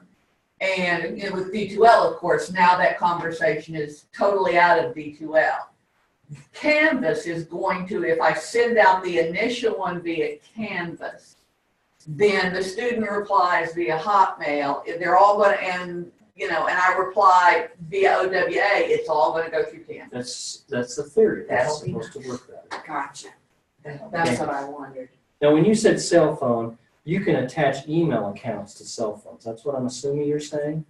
And with D2L, of course, now that conversation is totally out of D2L. Canvas is going to, if I send out the initial one via Canvas, then the student replies via Hotmail. They're all going to, and I reply via OWA, it's all going to go through Canvas. That's the theory. That's That'll be supposed to work that way. Gotcha. That's what I wondered. Now, when you said cell phone, you can attach email accounts to cell phones. That's what I'm assuming you're saying?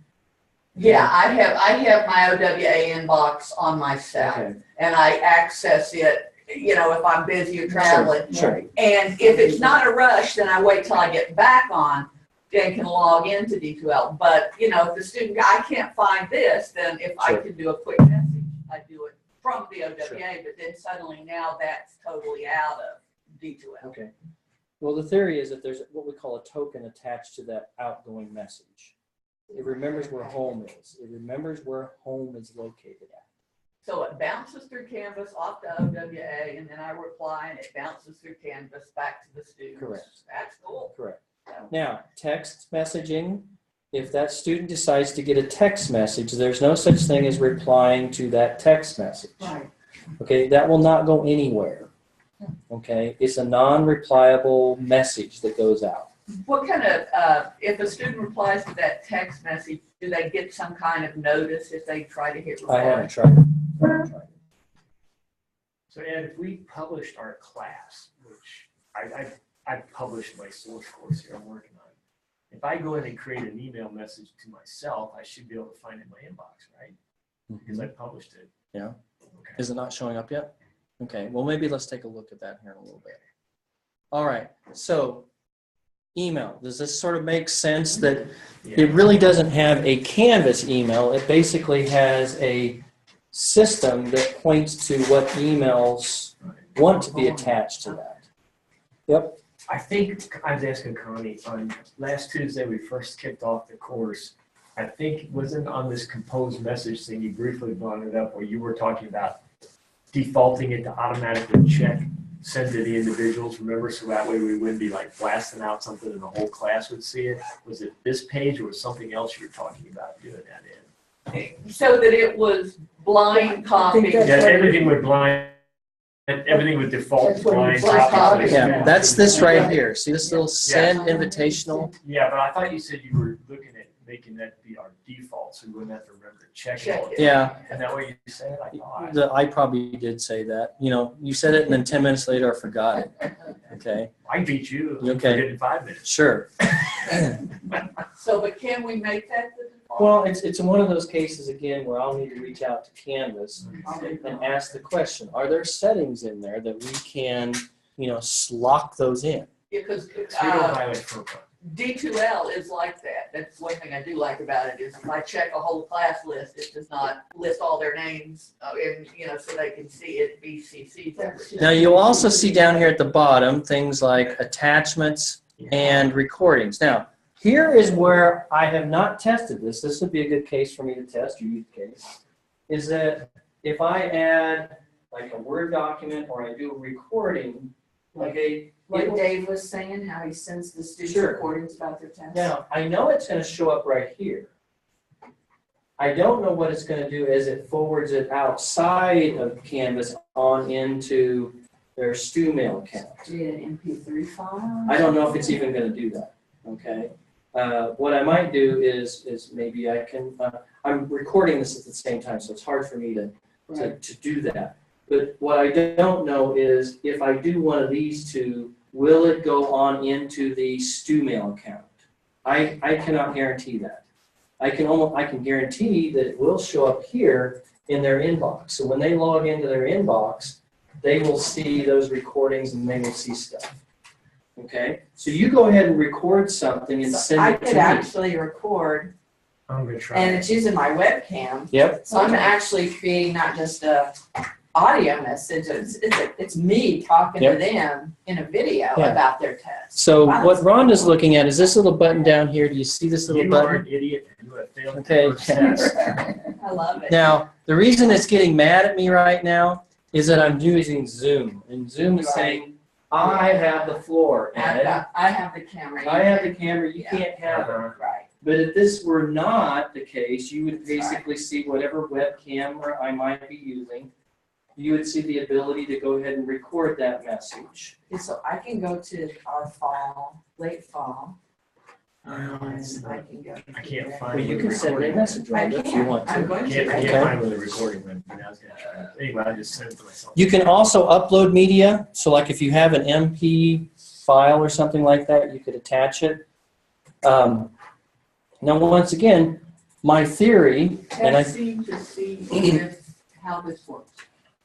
Yeah, I have my OWA inbox on my cell, Okay. and I access it, if I'm busy or traveling. Sure. And if it's not a rush, then I wait till I get back on and can log into D2L. But, if the student, I can't find this, then if I Sure. can do a quick message, I do it from the OWA, Sure. but then suddenly now that's totally out of D2L. Okay. Well, the theory is that there's what we call a token attached to that outgoing message. It remembers where home is. It remembers where home is located at. So it bounces through Canvas off to OWA, and then I reply, and it bounces through Canvas back to the students. Correct. That's cool. Correct. Now, text messaging, if that student decides to get a text message, there's no such thing as replying to that text message. Right. Okay, that will not go anywhere. Okay, it's a non-replyable message that goes out. What kind of, if a student replies to that text message, do they get some kind of notice if they try to hit reply? I haven't tried it. So Ed, if we published our class, which I published my source course here I'm working on. If I go in and create an email message to myself, I should be able to find it in my inbox, right? Because I published it. Yeah. Okay. Is it not showing up yet? Okay, well, maybe let's take a look at that here in a little bit. All right, so email. Does this sort of make sense that it really doesn't have a Canvas email? It basically has a system that points to what emails want to be attached to that. Yep. I think I was asking Connie on last Tuesday, we first kicked off the course. I think it wasn't on this composed message thing, you briefly brought it up where you were talking about defaulting it to automatically check, send to the individuals, remember, so that way we wouldn't be like blasting out something and the whole class would see it. Was it this page or was something else you were talking about doing that in? So that it was blind copy. that's Yeah, what it- everything would blind, everything would default That's what blind it's like. copy. Yeah, that's this right here. See this little send invitational? Yeah, but I thought you said you were looking at making that be our default, so we wouldn't have to remember to check it all. Check it. Yeah, And that way you said, I thought. I probably did say that. You know, you said it and then 10 minutes later I forgot it. Okay. I beat you. Okay. In 5 minutes. Sure. So, but can we make that the default? Well, it's one of those cases again where I'll need to reach out to Canvas and ask the question: are there settings in there that we can, lock those in? Because So you don't violate FERPA. D2L is like that. That's one thing I do like about it is if I check a whole class list, it does not list all their names and, so they can see it BCC. Now you'll also see down here at the bottom things like attachments and recordings. Now, here is where I have not tested this. This would be a good case for me to test, or use case, is that if I add like a Word document or I do a recording, like Dave was saying, how he sends the students Sure. recordings about their tests. now, I know it's going to show up right here. I don't know what it's going to do as it forwards it outside of Canvas on into their StuMail account. Did an MP3 file? I don't know if it's even going to do that, okay? What I might do is maybe I can, I'm recording this at the same time, so it's hard for me to do that. But what I don't know is if I do one of these two, will it go on into the StuMail account? I cannot guarantee that. I can guarantee that it will show up here in their inbox. So when they log into their inbox, they will see those recordings and they will see stuff. Okay? So you go ahead and record something and send I it to could me. actually record, I'm gonna try. and it's using my webcam. Yep. So I'm actually creating not just a audio message, it's me talking Yep. to them in a video Yeah. about their test. So what Rhonda's looking at is this little button down here. Do you see this little You button? are an idiot and you have failed. Okay. the test. I love it. Now, the reason it's getting mad at me right now is that I'm using Zoom. And Zoom is Right. saying, I have the floor, Ed. I have the camera. I have the camera, you Yeah. can't have it. Right. But if this were not the case, you would basically see whatever web camera I might be using. You would see the ability to go ahead and record that message. Okay, so I can go to our late fall. And I can go. I can't Well, find. you the can send me a recording. message, I Rhonda, if you want I'm to. going Can't, to. I Okay. can't find where the recording went, but I was gonna try that. Anyway, I just sent it to myself. You can also upload media. So like if you have an MP file or something like that, you could attach it. Now, once again, my theory, and I Testing to see how this works.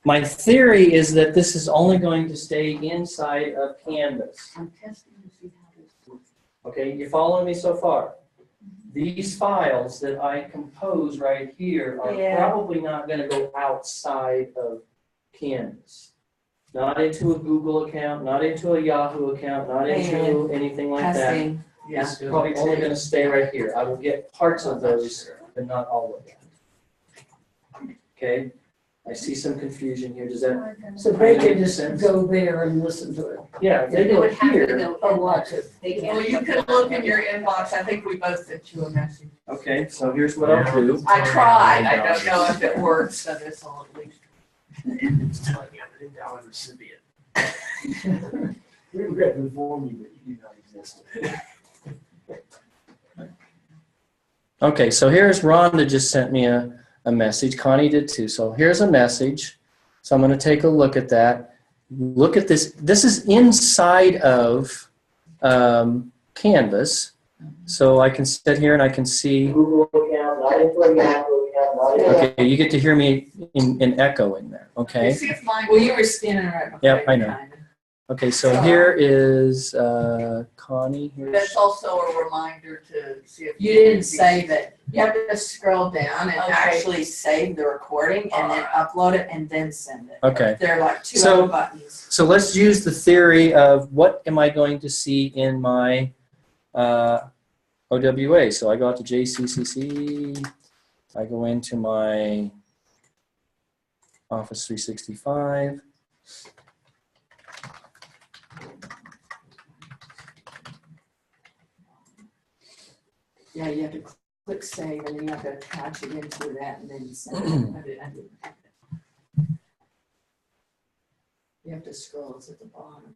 My theory is that this is only going to stay inside of Canvas. I'm testing to see how this works. Okay, you following me so far? These files that I compose right here are Yeah. probably not going to go outside of Canvas. Not into a Google account, not into a Yahoo account, not into anything like that. Testing. It's probably only going to stay right here. I will get parts of those, but not all of them. Okay? I see some confusion here. Does that? So they can just go there and listen to it. Yeah, if they They go would have to here. go Or in watch there. it. They can't. Well, you can look in your inbox. I think we both sent you a message. Okay, so here's what I'll do. I tried. I don't know if it works, so this will at least. It's telling me I'm an invalid recipient. We regret to inform you that you do not exist. Okay, so here's Rhonda just sent me a message. Connie did too. So here's a message. So I'm going to take a look at that. Look at this. This is inside of Canvas. So I can sit here and I can see. Google account, not into a Yahoo account, not into. Okay, you get to hear me in echo in there. Okay. See if mine. Well, you were standing right behind Yep, I know. kind of. Okay, so here is Connie. Here's, That's also a reminder to see if. You didn't save it. You have to scroll down and Okay. actually save the recording and then upload it and then send it. Okay. There are like two So- other buttons. So let's use the theory of what am I going to see in my OWA. So I go out to JCCC. I go into my Office 365. Yeah, you have to click save and then you have to attach it into that and then send it. I did. You have to scroll, it's at the bottom.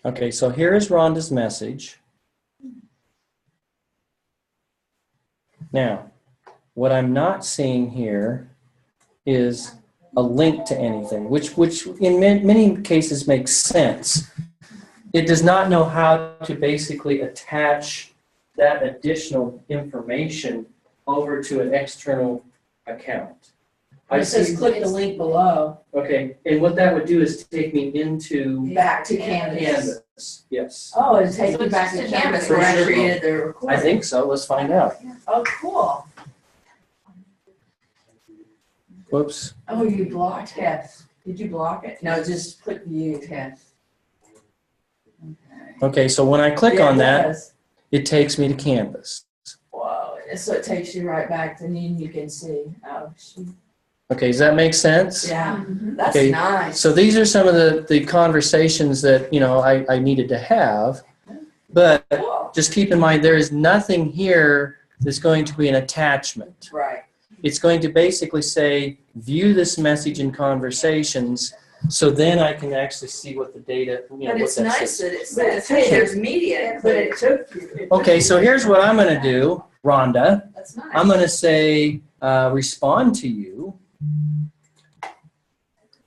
Okay, so here is Rhonda's message. Now, what I'm not seeing here is a link to anything, which in many cases makes sense. It does not know how to basically attach that additional information over to an external account. It says click the link below. Okay, and what that would do is take me into Back to Canvas. Canvas. Yes. Oh, and take you back to Canvas For where I sure. created the I recording. think so. Let's find out. Oh, cool. Whoops. Oh, you blocked test. Did you block it? No, just click view test. Okay, so when I click Yeah, on it that, does. it takes me to Canvas. Whoa, so it takes you right back to then you can see. Oh, shoot. Okay, does that make sense? Yeah, that's Okay, nice. So these are some of the conversations that, I needed to have. But Cool. just keep in mind, there is nothing here that's going to be an attachment. Right. It's going to basically say, view this message in conversations, so then I can actually see what the data, But what it's that nice says. that it says, hey, there's media, But it took you. Okay, so here's what I'm going to do, Rhonda. That's nice. I'm going to say, respond to you.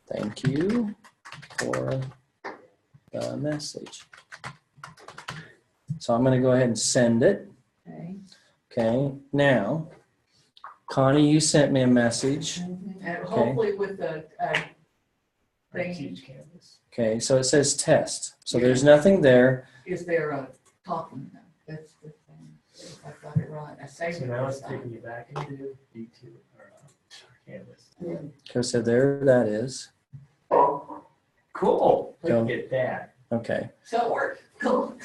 Thank you for the message. So I'm going to go ahead and send it. Okay. Okay, now, Connie, you sent me a message. And hopefully with the Teach thing, Canvas. Okay, so it says test. So there's nothing there. is there a talking? That's the thing. If I got it right. I saved So it now this it's time. taking you back into D2 or Canvas. Okay, so there that is. Cool. Go. Look at that. Okay. So it worked. Cool.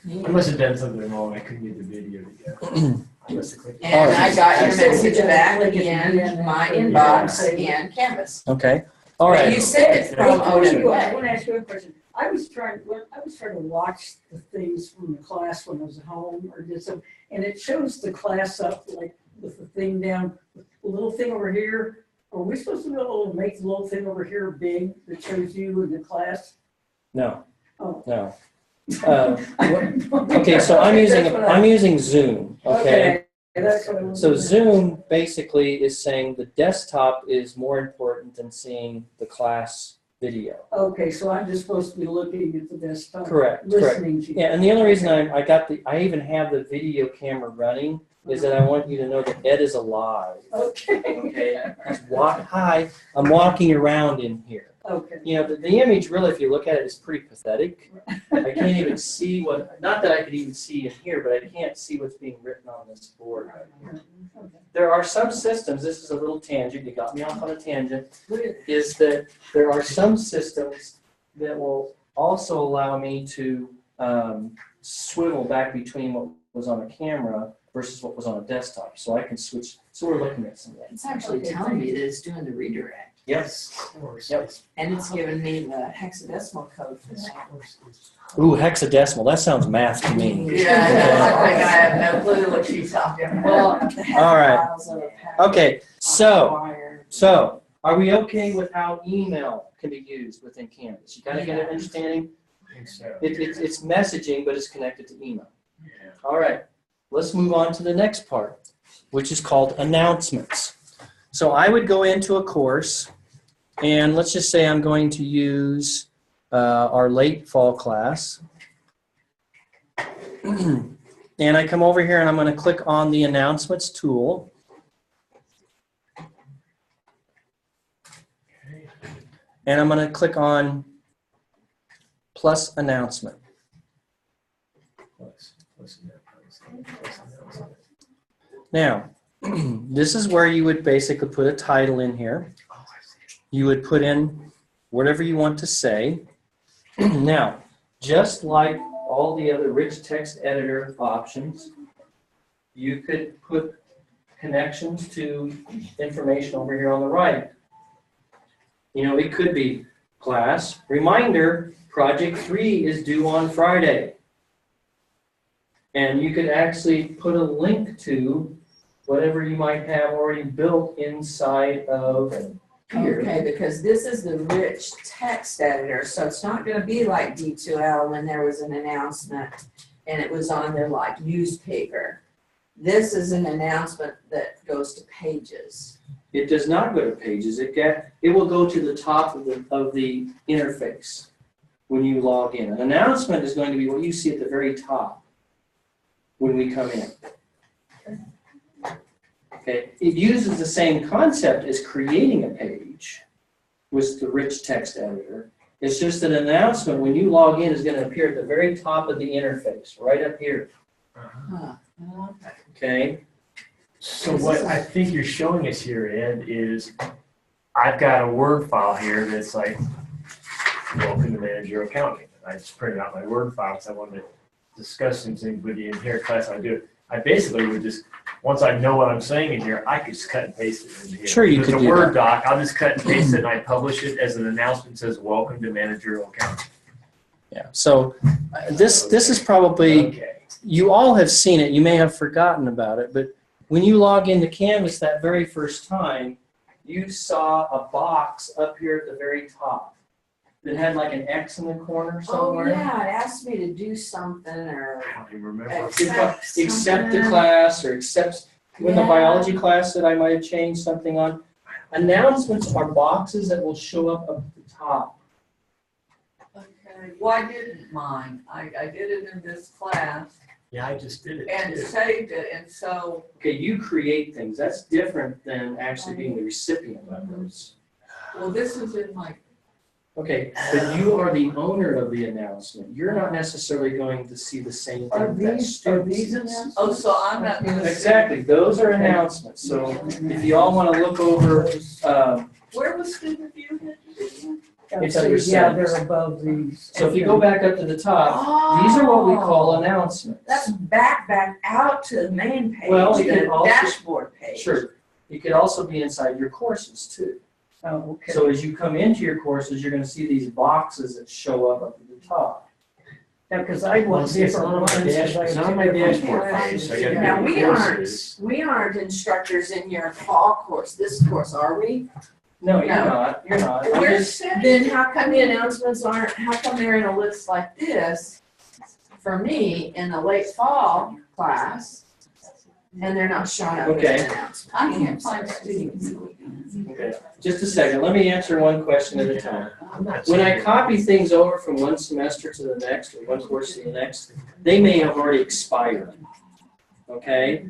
I must have done something wrong. I couldn't get the video together. I must have clicked. And I got your I said message we back gotta click it in again. my Yeah. inbox in Canvas. Okay. All But right. you sent it from Before you go, I OWA. want to ask you a question. I was trying to watch the things from the class when I was at home or did some, and it shows the class up like with the thing down, the little thing over here. Are we supposed to be able to make the little thing over here big that shows you in the class? No. Oh. No. Okay, so I'm using Zoom. Okay. That's what I was So wondering. Zoom basically is saying the desktop is more important than seeing the class video. Okay, so I'm just supposed to be looking at the desktop. Correct. Listening to you. Yeah, and the only reason I even have the video camera running is that I want you to know that Ed is alive. Okay. Okay. Hi, I'm walking around in here. Okay. The image really, if you look at it, is pretty pathetic. I can't even see not that I could even see in here, but I can't see what's being written on this board right here. There are some systems, this is a little tangent, you got me off on a tangent, is that there are some systems that will also allow me to swivel back between what was on a camera versus what was on a desktop. So I can switch, so we're looking at some of that. It's actually telling me that it's doing the redirect. Yes. Of course. Yep. And it's giving me the hexadecimal code for that. Ooh, hexadecimal, that sounds math to me. Yeah, I know. I have no clue what she's talking about. All right. Okay, so are we okay with how email can be used within Canvas? You kind of get an understanding? I think so. It's messaging, but it's connected to email. Yeah. All right, let's move on to the next part, which is called announcements. So I would go into a course, and let's just say I'm going to use our late fall class. And I come over here and I'm going to click on the announcements tool. And I'm going to click on plus announcement. Now, this is where you would basically put a title in here. You would put in whatever you want to say. Now, just like all the other rich text editor options, you could put connections to information over here on the right. It could be class, reminder, project 3 is due on Friday. And you could actually put a link to whatever you might have already built inside of here. Okay, because this is the rich text editor, so it's not going to be like D2L when there was an announcement and it was on their like newspaper. This is an announcement that goes to pages. It does not go to pages. It will go to the top of the interface when you log in. An announcement is going to be what you see at the very top when we come in. Okay, it uses the same concept as creating a page with the rich text editor. It's just that an announcement when you log in is going to appear at the very top of the interface, right up here. Huh. Okay. Okay. So what I think you're showing us here, Ed, is I've got a Word file here that's like, welcome to managerial accounting. I just printed out my Word file because I wanted to discuss some things with you in here class. I do it. I basically would just, once I know what I'm saying in here, I could just cut and paste it in here. Sure, you If could it's a do Word that. doc, I'll just cut and paste it and I publish it as an announcement that says, welcome to managerial accounting. Yeah. So this is probably, Okay. you all have seen it. You may have forgotten about it, but when you log into Canvas that very first time, you saw a box up here at the very top that had like an X in the corner Oh, somewhere. yeah, it asked me to do something or I don't even remember. accept Accept the something. class or accept when the Yeah. biology class that I might have changed something on. Announcements are boxes that will show up at the top. Okay, well, I didn't mine. I did it in this class Yeah, I just did it and too. saved it, and so, Okay, you create things. That's different than actually being the recipient of those. well, this is in my, Okay, but you are the owner of the announcement. You're not necessarily going to see the same Are thing that these students see. announcements? oh, so I'm not gonna. Exactly, those are announcements. So if you all want to look over, Where was student view? It's under Yeah, settings. they're above these. so if you go back up to the top, these are what we call announcements. That's back out to the main page, Well, it can the also- dashboard page. Sure. It could also be inside your courses too. Oh, okay. So as you come into your courses, you're going to see these boxes that show up at the top. Yeah, because I Well, want see, it's different not on ones. my 'cause dash- I it's have not on my two different dashboard classes. page, so I gotta Now, do we courses. aren't instructors in your fall course, this course, are we? No, you're No. not. You're not. I'm Where's just- Cindy? Then how come the announcements aren't, how come they're in a list like this for me in the late fall class? And they're not showing up as Okay. an announcement? I can't find student view. Okay, just a second. Let me answer one question at a time. I'm not When I saying- copy things over from one semester to the next, or one course to the next, they may have already expired. Okay?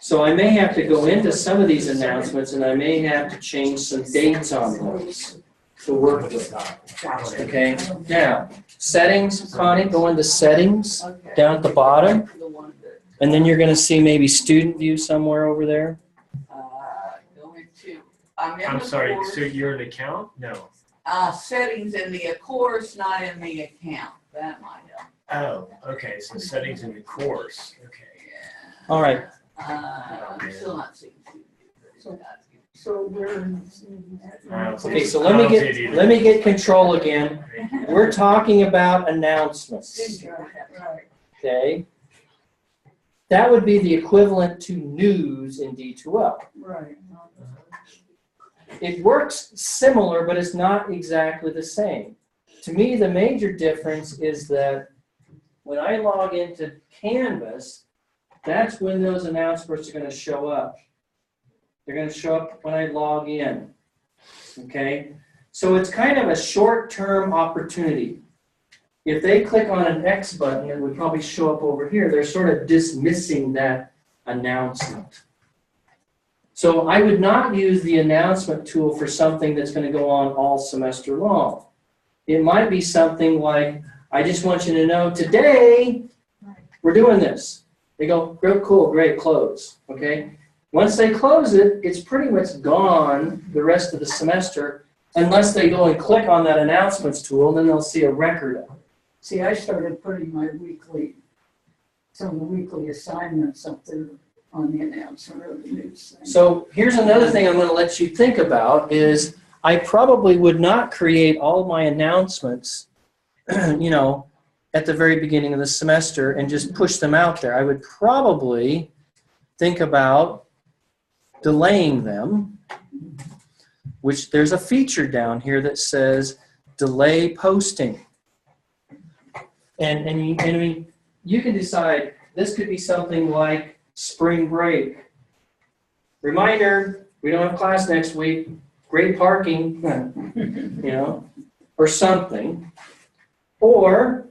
So I may have to go into some of these announcements and I may have to change some dates on those to work with. Okay? Now, settings, Connie, go into settings Okay. down at the bottom, The one that, and then you're going to see maybe student view somewhere over there. going to, I'm in I'm the sorry, course. so you're an account? No. Settings in the course, not in the account. That might help. Oh, okay, so settings in the course, okay. All right. I'm still not seeing student view. So we're. Okay, so let me get control again. We're talking about announcements. Right. Okay? That would be the equivalent to news in D2L. Right. It works similar, but it's not exactly the same. To me, the major difference is that when I log into Canvas, that's when those announcements are going to show up. They're going to show up when I log in. Okay? So it's kind of a short-term opportunity. If they click on an X button, it would probably show up over here. They're sort of dismissing that announcement. So I would not use the announcement tool for something that's going to go on all semester long. It might be something like, I just want you to know today we're doing this. They go, real cool, great, close. Okay? Once they close it, it's pretty much gone the rest of the semester unless they go and click on that announcements tool, then they'll see a record of it. See, I started putting my some of the weekly assignments up there on the announcement of the news thing. So here's another thing I'm going to let you think about is I probably would not create all my announcements, you know, at the very beginning of the semester and just push them out there. I would probably think about delaying them, which there's a feature down here that says delay posting. And I mean, you can decide, this could be something like spring break. Reminder, we don't have class next week, great parking, you know, or something. Or,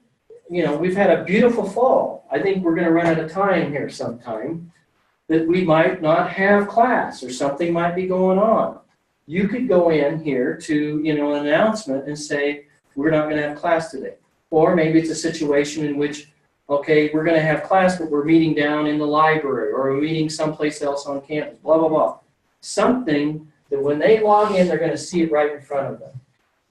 you know, we've had a beautiful fall. I think we're gonna run out of time here sometime, that we might not have class or something might be going on. You could go in here to, you know, an announcement and say, we're not gonna have class today. Or maybe it's a situation in which, okay, we're gonna have class, but we're meeting down in the library, or we're meeting someplace else on campus, blah, blah, blah. Something that when they log in, they're gonna see it right in front of them.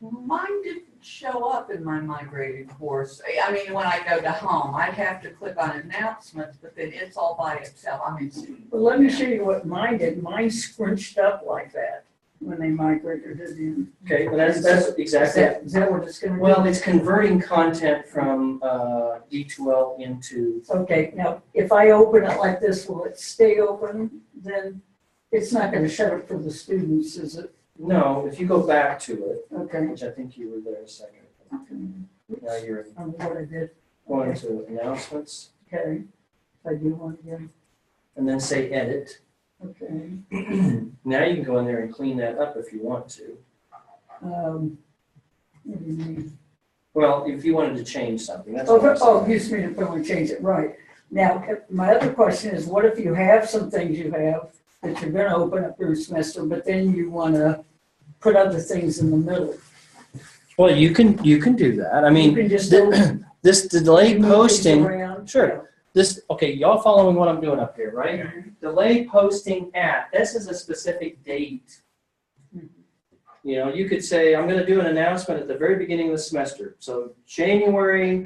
Mine didn't show up in my migrated course. I mean, when I go to home, I'd have to click on announcements, but then it's all by itself. I mean, Well, let me show you what mine did. Mine scrunched up like that when they migrated it in. Okay, well, that's exactly it. Is that what it's gonna do? Well, it's converting content from D2L into, Okay, now, if I open it like this, will it stay open? Then it's not gonna shut it for the students, is it? no, if you go back to it, Okay. which I think you were there a second ago. Now you're I don't know what I did. going to announcements Okay. If I do one again. and then say edit. Okay. Now you can go in there and clean that up if you want to. What do you mean? Well, if you wanted to change something, that's what I'm Oh, saying. excuse me, to probably change it, right. Now, my other question is, what if you have some things you have that you're gonna open up your semester, but then you wanna put other things in the middle? Well, you can do that. I You mean, can just this delayed move things posting, around. sure. This, okay, y'all following what I'm doing up here, right? Delayed posting at, this is a specific date. You know, you could say, I'm gonna do an announcement at the very beginning of the semester. So January,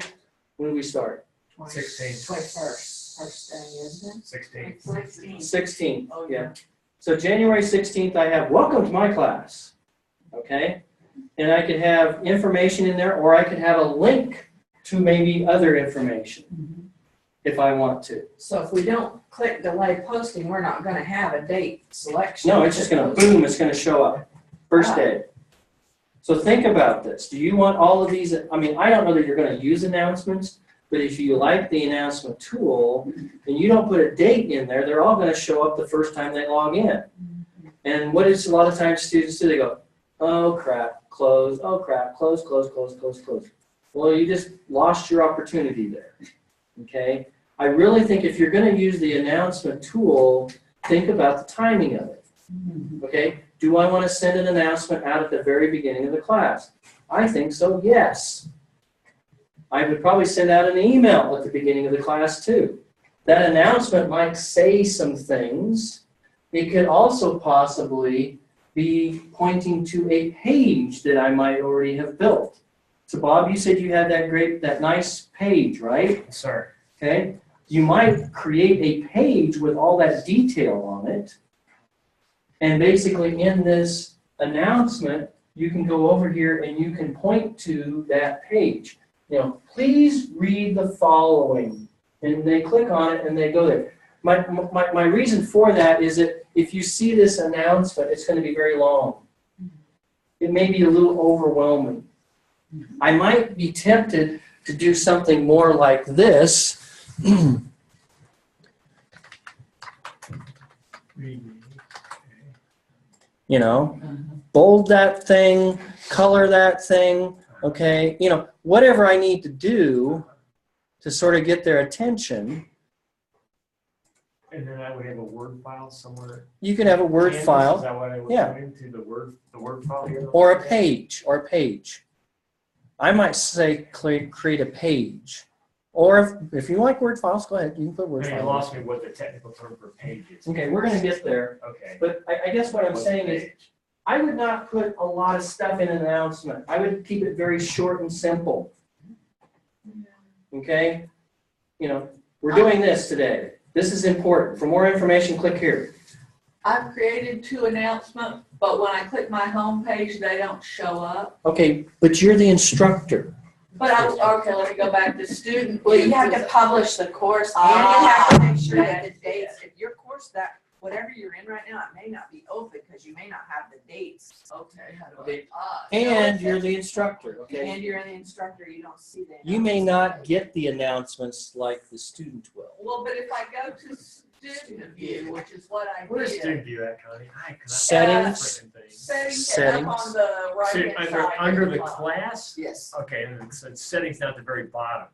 when do we start? 16. 21st, first day, isn't it? 16. 16th, Oh, yeah. So January 16th, I have, welcome to my class, okay? And I could have information in there, or I could have a link to maybe other information, Mhm. if I want to. So if we don't click delay posting, we're not gonna have a date selection. No, it's just gonna, boom, it's gonna show up, first day. So think about this. Do you want all of these, I mean, I don't know that you're gonna use announcements, but if you like the announcement tool, and you don't put a date in there, they're all gonna show up the first time they log in. And what is a lot of times students do, they go, oh crap, close, oh crap, close, close, close, close, close. Well, you just lost your opportunity there, okay? I really think if you're gonna use the announcement tool, think about the timing of it, okay? Do I wanna send an announcement out at the very beginning of the class? I think so, yes. I would probably send out an email at the beginning of the class too. That announcement might say some things. It could also possibly be pointing to a page that I might already have built. So Bob, you said you had that nice page, right? Yes, sir. Okay. You might create a page with all that detail on it. And basically in this announcement, you can go over here and you can point to that page. You know, please read the following. And they click on it and they go there. My reason for that is that if you see this announcement, it's going to be very long. It may be a little overwhelming. I might be tempted to do something more like this. You know, bold that thing, color that thing, okay? You know, whatever I need to do to sort of get their attention. And then I would have a Word file somewhere. You can have a Word Canvas, file. Is that what I would Yeah. go into, the Word file here? Or a page, I might say create a page. Or if you like Word files, go ahead, you can put Word No, you files. lost me what the technical term for page is. Okay, we're gonna get there. Okay. But I guess what I'm What's saying is, page? I would not put a lot of stuff in an announcement. I would keep it very short and simple. Okay? You know, we're doing this today. This is important. For more information, click here. I've created 2 announcements, but when I click my home page, they don't show up. Okay, but you're the instructor. But okay, let me go back to student. Well, you have to publish the course and you have to make sure that the Ah, dates, if your course that, whatever you're in right now, it may not be open because you may not have the dates. Okay, how do I? Okay. Ah, And so you're the instructor, okay? And you're the instructor, you don't see the. You may not get the announcements like the student will. Well, but if I go student view, which is what I Where's did. student view at, Connie? Settings. Settings and up on the right hand side. Under at the top. class? Yes. Okay, and so it's settings down at the very bottom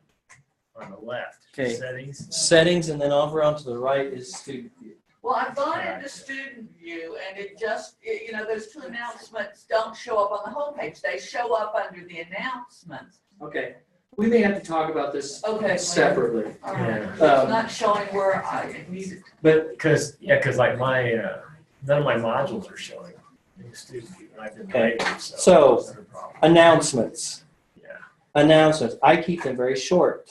on the left. Okay. Settings. Settings, and then over onto the right is student view. Well, I've gone into student view and it just, you know, those two announcements don't show up on the homepage. They show up under the announcements. Okay, we may have to talk about this Okay. separately. All right. Yeah. It's not showing where I need it. But Because like my, none of my modules are showing in the student view. And I've been Okay. labeled, So, that's not a problem. announcements. Yeah. Announcements. I keep them very short.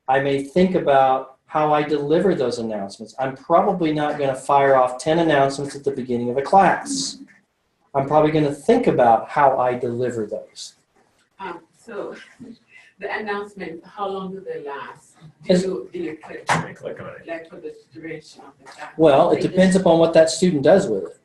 I may think about how I deliver those announcements. I'm probably not going to fire off 10 announcements at the beginning of a class. I'm probably going to think about how I deliver those. So the announcement, how long do they last? Is- Do you click, They click on it. like for the duration of the time? Well, it depends upon what that student does with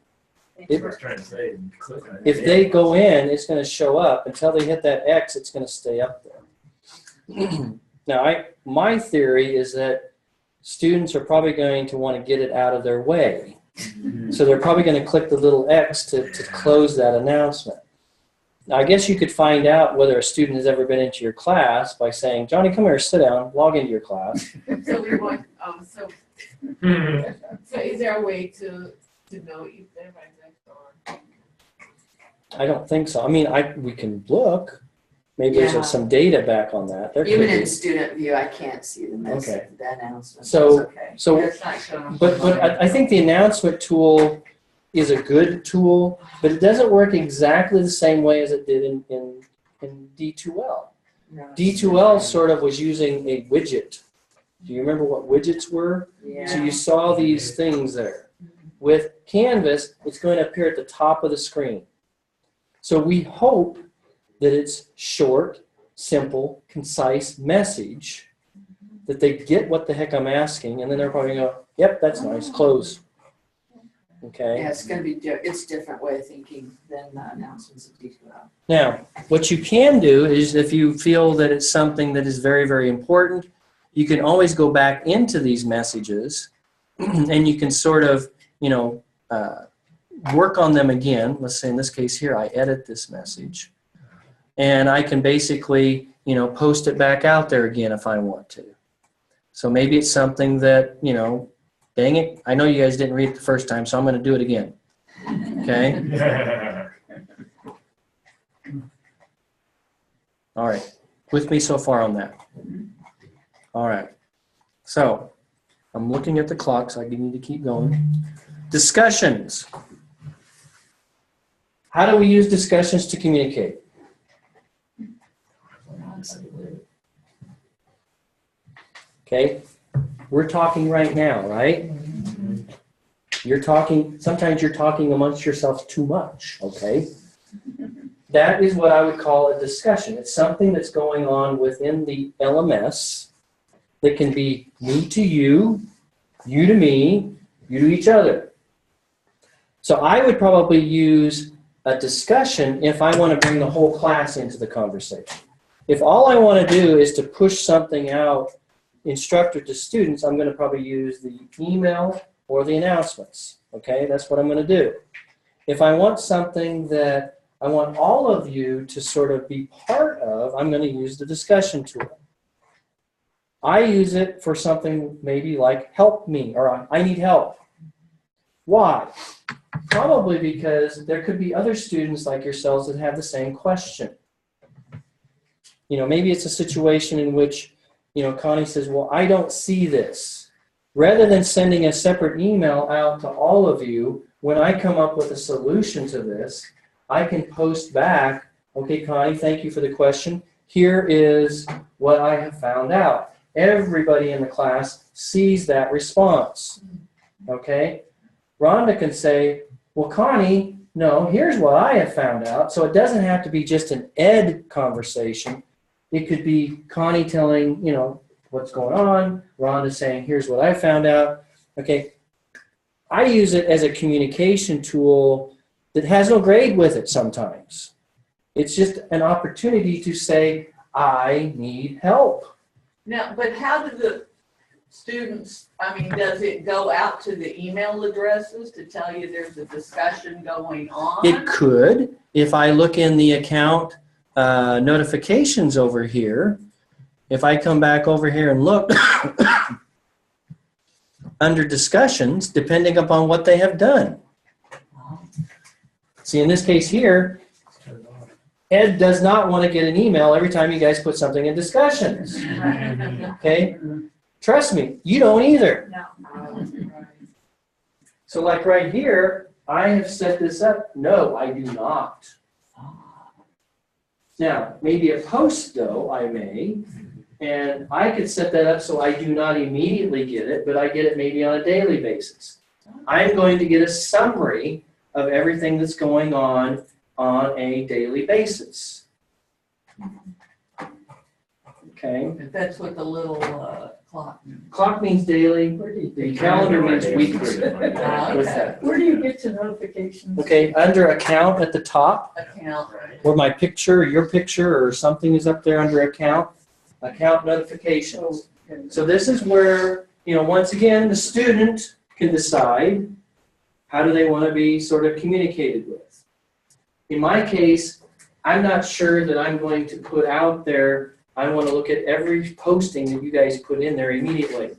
it. I was trying to say, click on it. If they go in, it's going to show up. Until they hit that X, it's going to stay up there. Now, my theory is that students are probably going to want to get it out of their way. So they're probably going to click the little X to close that announcement. Now, I guess you could find out whether a student has ever been into your class by saying, Johnny, come here, sit down, log into your class. So we want, so is there a way to know if they're registered or? I don't think so. I mean, we can look. Maybe Yeah. there's some data back on that. There Even could be. in student view, I can't see the message, Okay. the announcement. So- That's okay. So, It's not showing. but I think the announcement tool is a good tool, but it doesn't work exactly the same way as it did in D2L. No. D2L sort of was using a widget. Do you remember what widgets were? Yeah. So you saw these things there. With Canvas, it's going to appear at the top of the screen. So we hope that it's short, simple, concise message, that they get what the heck I'm asking, and then they're probably going to go, yep, that's nice, close. Okay? Yeah, it's gonna be, it's a different way of thinking than the announcements of D2L. Now, what you can do is if you feel that it's something that is very, very important, you can always go back into these messages and you can sort of, work on them again. Let's say in this case here, I edit this message. And I can basically, post it back out there again if I want to. So maybe it's something that, dang it, I know you guys didn't read it the first time, so I'm going to do it again. Okay? All right. With me so far on that? All right. So I'm looking at the clock, so I need to keep going. Discussions. How do we use discussions to communicate? Okay, we're talking right now, right? You're talking, sometimes you're talking amongst yourselves too much, okay? That is what I would call a discussion. It's something that's going on within the LMS that can be me to you, you to me, you to each other. So I would probably use a discussion if I want to bring the whole class into the conversation. If all I want to do is to push something out, instructor to students, I'm going to probably use the email or the announcements. Okay, that's what I'm going to do. If I want something that I want all of you to sort of be part of, I'm going to use the discussion tool. I use it for something maybe like help me or I need help. Why? Probably because there could be other students like yourselves that have the same question. Maybe it's a situation in which, Connie says, well, I don't see this. Rather than sending a separate email out to all of you, when I come up with a solution to this, I can post back, okay, Connie, thank you for the question. Here is what I have found out. Everybody in the class sees that response, okay? Rhonda can say, well, Connie, no, here's what I have found out. So it doesn't have to be just an ed conversation. It could be Connie telling, what's going on. Rhonda saying, here's what I found out. Okay. I use it as a communication tool that has no grade with it sometimes. It's just an opportunity to say, I need help. Now, but how do students, I mean, does it go out to the email addresses to tell you there's a discussion going on? It could. If I look in the account notifications over here, if I come back over here and look under discussions, depending upon what they have done. See, in this case here, Ed does not want to get an email every time you guys put something in discussions. Okay? Trust me, you don't either. No. So like right here, I have set this up. No, I do not. Now, maybe a post though, I may, and I could set that up so I do not immediately get it, but I get it maybe on a daily basis. I'm going to get a summary of everything that's going on a daily basis. Okay? That's what the little clock means. Clock means daily. The calendar means weekly. With that. Where do you get to notifications? Okay, under account at the top, Account, right? where my picture, your picture, or something is up there under account notifications. So this is where, once again, the student can decide how do they want to be sort of communicated with. In my case, I'm not sure that I'm going to put out there, I want to look at every posting that you guys put in there immediately.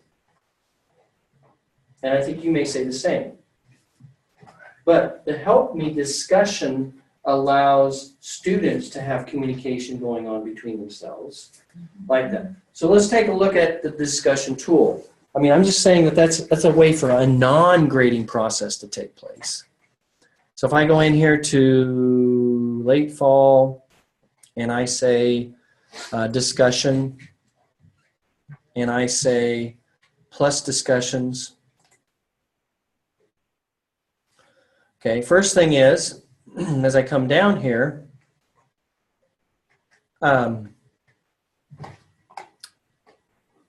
And I think you may say the same. But the Help Me discussion allows students to have communication going on between themselves like that. So let's take a look at the discussion tool. I mean, I'm just saying that that's a way for a non-grading process to take place. So if I go in here to late fall and I say discussion and I say plus discussions. Okay, first thing is, as I come down here,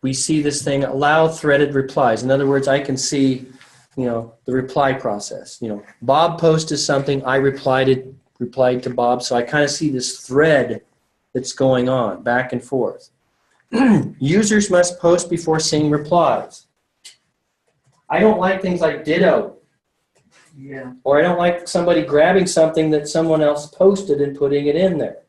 we see this thing, allow threaded replies. In other words, I can see, the reply process. Bob posted something, I replied to Bob, so I kind of see this thread that's going on back and forth. Users must post before seeing replies. I don't like things like ditto. Yeah. Or I don't like somebody grabbing something that someone else posted and putting it in there.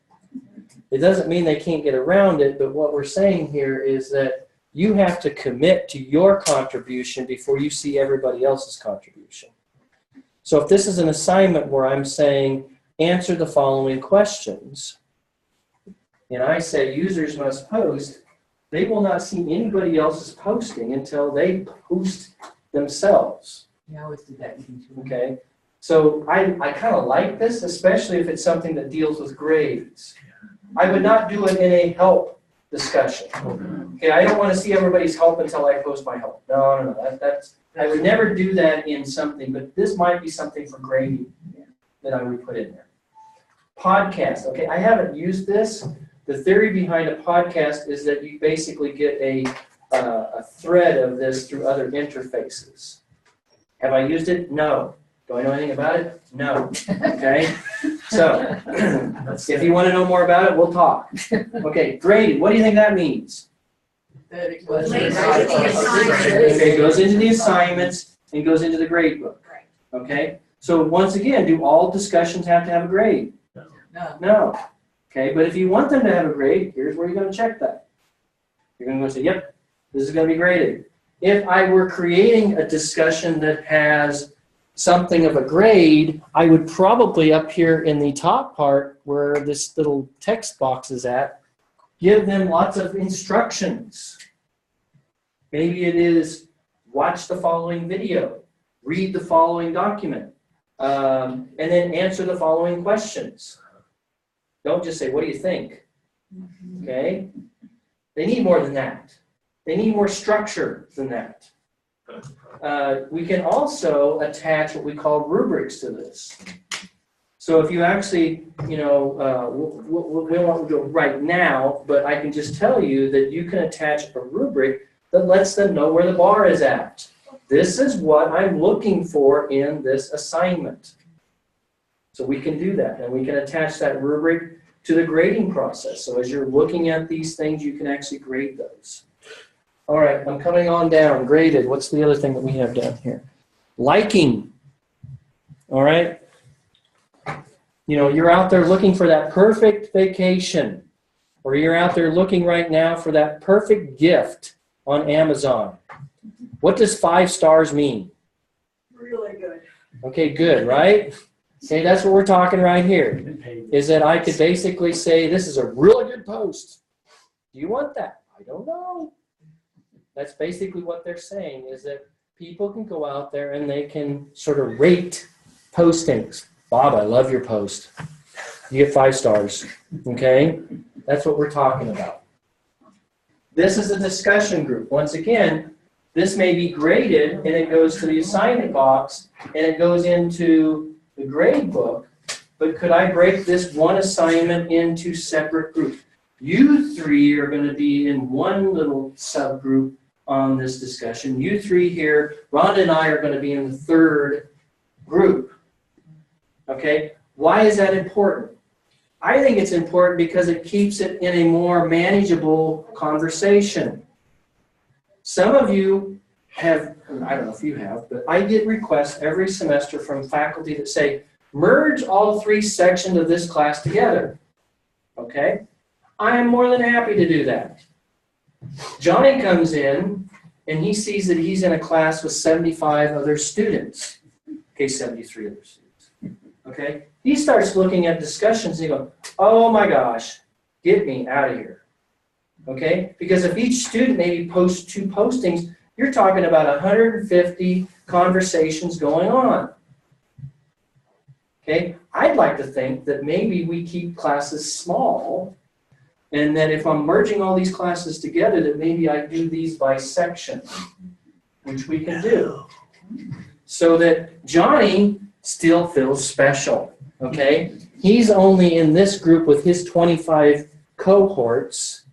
It doesn't mean they can't get around it, but what we're saying here is that you have to commit to your contribution before you see everybody else's contribution. So if this is an assignment where I'm saying, answer the following questions, and I say users must post, they will not see anybody else's posting until they post themselves. Yeah, I always do that. Okay? So I kind of like this, especially if it's something that deals with grades. I would not do it in a help discussion. Okay, I don't want to see everybody's help until I post my help. No. That's I would never do that in something, but this might be something for grading that I would put in there. Podcast. Okay, I haven't used this. The theory behind a podcast is that you basically get a thread of this through other interfaces. Have I used it? No. Do I know anything about it? No. Okay? So, if you want to know more about it, we'll talk. Okay, graded. What do you think that means? That it goes Late right grading across. assignments. Okay, it goes into the assignments and goes into the grade book. Right. Okay? So, once again, do all discussions have to have a grade? No. No. Okay, but if you want them to have a grade, here's where you're going to check that. You're going to go say, yep, this is going to be graded. If I were creating a discussion that has something of a grade, I would probably up here in the top part where this little text box is at, give them lots of instructions. Maybe it is watch the following video, read the following document, and then answer the following questions. Don't just say, what do you think? Okay? They need more than that. They need more structure than that. We can also attach what we call rubrics to this. So if you actually, we won't do it right now, but I can just tell you that you can attach a rubric that lets them know where the bar is at. This is what I'm looking for in this assignment. So we can do that, and we can attach that rubric to the grading process. So as you're looking at these things, you can actually grade those. All right, I'm coming on down. Graded. What's the other thing that we have down here? Liking. All right. You know, you're out there looking for that perfect vacation, or you're out there looking right now for that perfect gift on Amazon. What does 5 stars mean? Really good. Okay, good, right? Okay, that's what we're talking right here, is that I could basically say, this is a really good post. Do you want that? I don't know. That's basically what they're saying, is that people can go out there and they can sort of rate postings. Bob, I love your post. You get 5 stars, okay? That's what we're talking about. This is a discussion group. Once again, this may be graded, and it goes to the assignment box, and it goes into the grade book, but could I break this one assignment into separate groups? You 3 are going to be in one little subgroup on this discussion. You 3 here, Rhonda and I are going to be in the 3rd group. Okay? Why is that important? I think it's important because it keeps it in a more manageable conversation. Some of you have, I don't know if you have, but I get requests every semester from faculty that say, merge all 3 sections of this class together. Okay? I am more than happy to do that. Johnny comes in and he sees that he's in a class with 75 other students. Okay, 73 other students. Okay? He starts looking at discussions and he goes, oh my gosh, get me out of here. Okay? Because if each student maybe posts 2 postings, you're talking about 150 conversations going on. Okay? I'd like to think that maybe we keep classes small, and that if I'm merging all these classes together, that maybe I do these by section, which we can do. So that Johnny still feels special. Okay? He's only in this group with his 25 cohorts.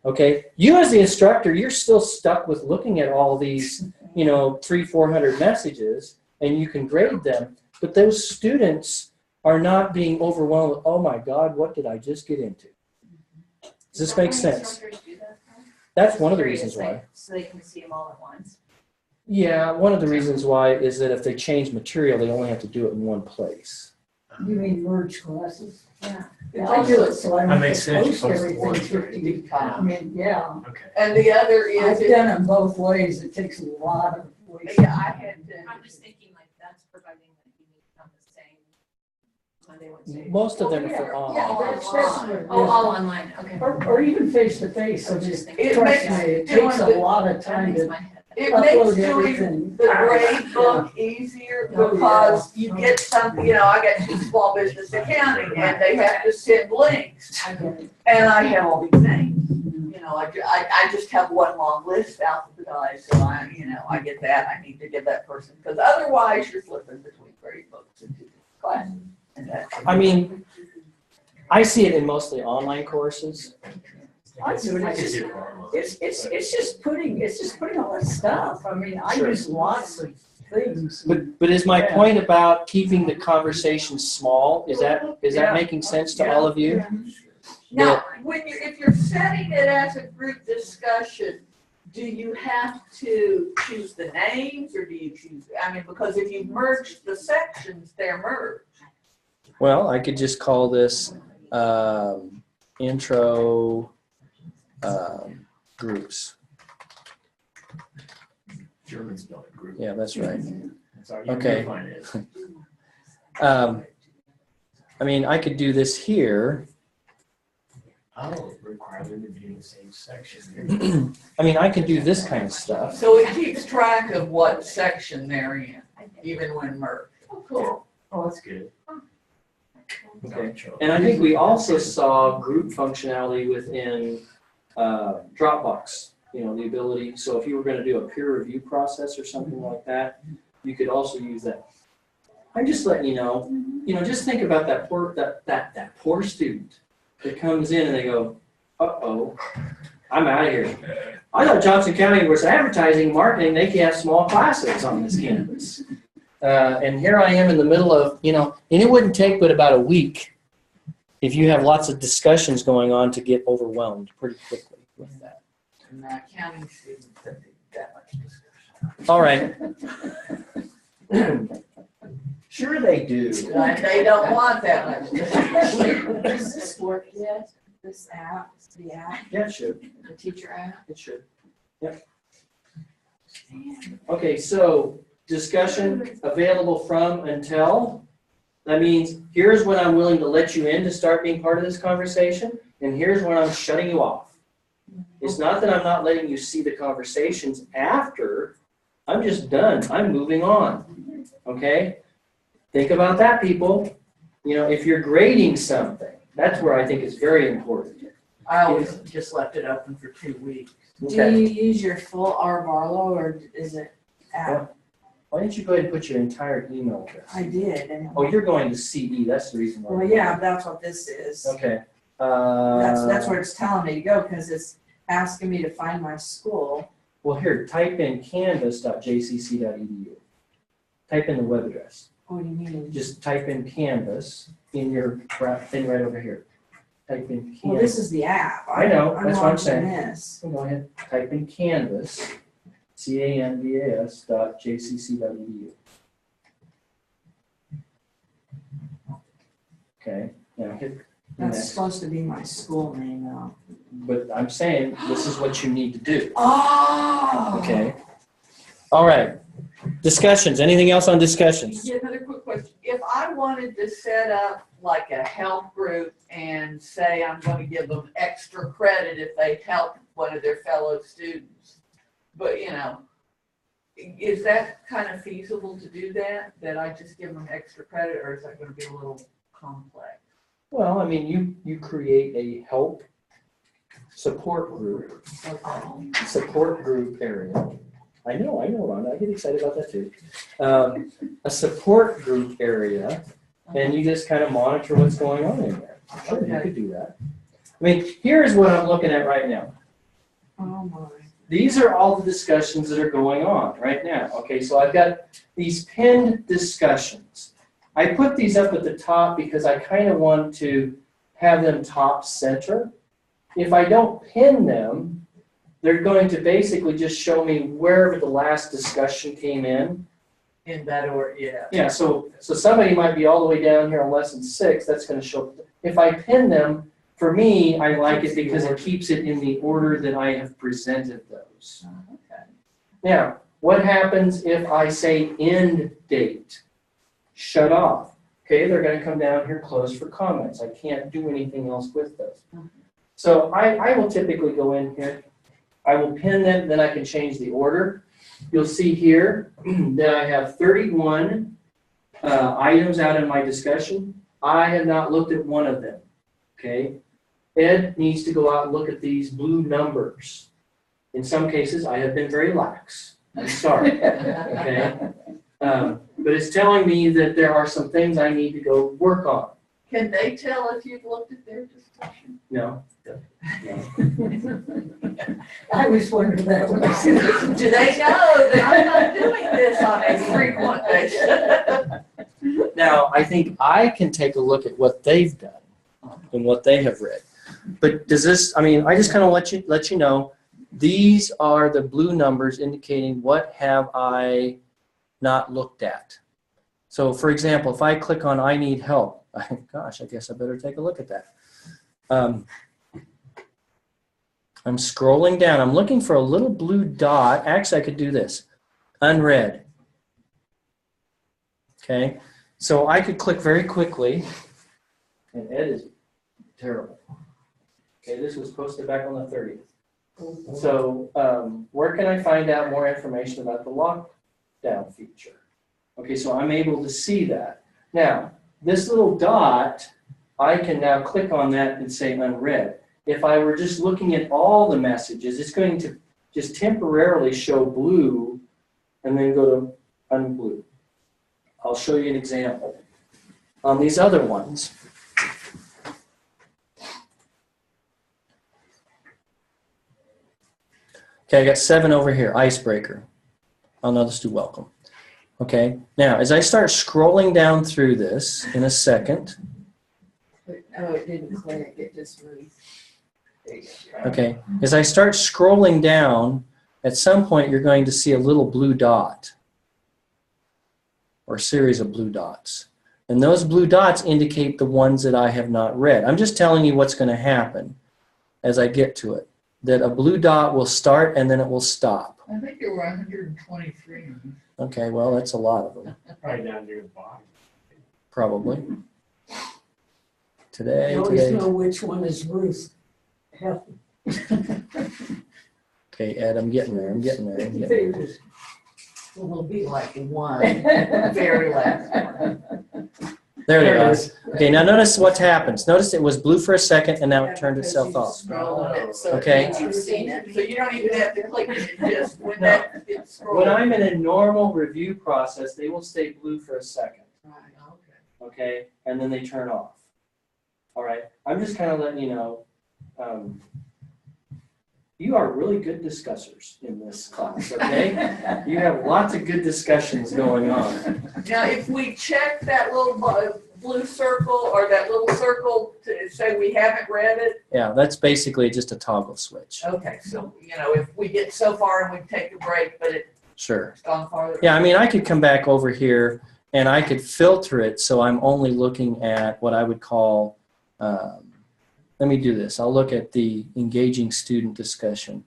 Okay? You as the instructor, you're still stuck with looking at all these, 300-400 messages, and you can grade them. But those students are not being overwhelmed with, oh my God, what did I just get into? Does this make sense? That's one of the reasons why. So they can see them all at once. Yeah, one of the reasons why is that if they change material, they only have to do it in one place. You mean merge classes? Yeah. Yeah, I do it so I That don't makes have to sense. post everything 50. I mean, yeah. Okay. And the other I've is, done them both ways. It takes a lot of voice. yeah, I had to. I'm just thinking like that's providing that you need on the same Monday, Wednesday. Most of them are Yeah, for all. yeah, that's what it Oh, is. all online, okay. Or even face to face. I So was just just trust thinking. me, It makes it takes a doing lot of That time makes to my head. It makes upload doing everything. the grade book easier because you get something, I got 2 small business accounting and they have to send links. I get it. And I have all these names. I just have one long list alphabetized, so I get that. I need to give that person, because otherwise you're flipping between grade books and 2 classes. And that's. I mean, I see it in mostly online courses. I do it. It's just putting all that stuff. I mean, I Sure. use lots of things. But is my Yeah. point about keeping the conversation small, is that Yeah. making sense to all of you? Now, if you're setting it as a group discussion, do you have to choose the names or do you choose, because if you merge the sections, they're merged. Well, I could just call this intro groups. German spelling group. Yeah, that's right. Sorry, Okay. you're fine, Ed. I mean, I could do this here. Oh, require them to be in the same section. I mean, I can do this kind of stuff. So it keeps track of what section they're in, even when merged. Cool. Oh, that's good. Okay. And I think we also saw group functionality within Dropbox. The ability, so if you were going to do a peer review process or something like that, you could also use that. I'm just letting you know, just think about that poor student that comes in and they go, uh-oh, I'm out of here. I thought Johnson County was advertising, marketing, they could have small classes on this campus. And here I am in the middle of, and it wouldn't take but about a week if you have lots of discussions going on to get overwhelmed pretty quickly with that. and the accounting students that do that much discussion. All right. Sure they do. They don't want that much discussion. Does this work yet? This app, the app, Yeah, it should. the teacher app? It should. Yep. Okay, so discussion available from until. That means here's when I'm willing to let you in to start being part of this conversation, and here's when I'm shutting you off. It's not that I'm not letting you see the conversations after. I'm just done. I'm moving on. Okay? Think about that, people. You know, if you're grading something, that's where I think it's very important. I always just left it open for 2 weeks. Do you use your full R Barlow or is it app? Why don't you go ahead and put your entire email address? I did. And Oh, you're going to CE. That's the reason why. well, yeah, that's what this is. Okay. That's where it's telling me to go because it's asking me to find my school. Well, here, type in canvas.jcc.edu. Type in the web address. What do you mean? Just type in Canvas in your thing right over here. Type in Canvas. Well, this is the app. I know, that's what I'm watching saying. This. Go ahead. Type in Canvas, CANVAS.jcc.edu. Okay. Now hit That's next. supposed to be my school name though. But I'm saying this is what you need to do. Oh. Okay. All right. Discussions. Anything else on discussions? Yeah, another quick question. If I wanted to set up like a help group and say I'm going to give them extra credit if they help one of their fellow students, but you know, is that kind of feasible to do that? That I just give them extra credit, or is that going to be a little complex? Well, I mean, you create a help support group area. I know, Rhonda, I get excited about that too. A support group area, and you just kind of monitor what's going on in there. Sure, you could do that. I mean, here's what I'm looking at right now. Oh my. These are all the discussions that are going on right now. Okay, so I've got these pinned discussions. I put these up at the top because I kind of want to have them top center. If I don't pin them, they're going to basically just show me wherever the last discussion came in. In that order, yeah. Yeah, so somebody might be all the way down here on lesson 6. That's going to show. If I pin them, for me, I like it because it keeps it in the order that I have presented those. Okay. Now, what happens if I say end date? Shut off. Okay, they're going to come down here closed for comments. I can't do anything else with those. So I will typically go in here. I will pin them, then I can change the order. You'll see here that I have 31 items out in my discussion. I have not looked at one of them. Okay, Ed needs to go out and look at these blue numbers. In some cases, I have been very lax. I'm sorry. Okay, but it's telling me that there are some things I need to go work on. Can they tell if you've looked at their discussion? No. I was wondering that. Do they know that I'm not doing this on a frequent basis? Now, I think I can take a look at what they've done and what they have read. But does this, I mean, I just kind of let you know, these are the blue numbers indicating what have I not looked at. So, for example, if I click on I need help, gosh, I guess I better take a look at that. I'm scrolling down. I'm looking for a little blue dot. Actually, I could do this. Unread. Okay. So I could click very quickly. And Ed is terrible. Okay, this was posted back on the 30th. So where can I find out more information about the lockdown feature? Okay, so I'm able to see that. Now, this little dot, I can now click on that and say unread. If I were just looking at all the messages, it's going to just temporarily show blue and then go to unblue. I'll show you an example. On these other ones, okay, I got 7 over here, icebreaker. I'll notice do welcome. Okay, now as I start scrolling down through this in a second, Oh, it didn't click. It just moved. Okay, as I start scrolling down, at some point you're going to see a little blue dot or a series of blue dots. And those blue dots indicate the ones that I have not read. I'm just telling you what's going to happen as I get to it. That a blue dot will start and then it will stop. I think there were 123. Okay, well, that's a lot of them, Right down near the bottom. probably. You Today. always know which one is Ruth. Help. Okay, Ed, I'm getting there. I'm getting there. I'm getting there. Will be like one, very last one. There There it it is. Okay, now notice what happens. Notice it was blue for a second and now it turned itself off. Scroll on it, so Okay. it means you've seen it. So you don't even have to click it, it just, when that gets scrolled. When I'm in a normal review process, they will stay blue for a second, Right, okay. okay, and then they turn off. All right, I'm just kind of letting you know, you are really good discussers in this class, okay? You have lots of good discussions going on. Now, if we check that little blue circle or that little circle to say we haven't read it, Yeah, that's basically just a toggle switch. okay, so, if we get so far and we take a break, but it's Sure. gone farther. Yeah, I mean, I could come back over here and I could filter it so I'm only looking at what I would call, let me do this. I'll look at the engaging student discussion.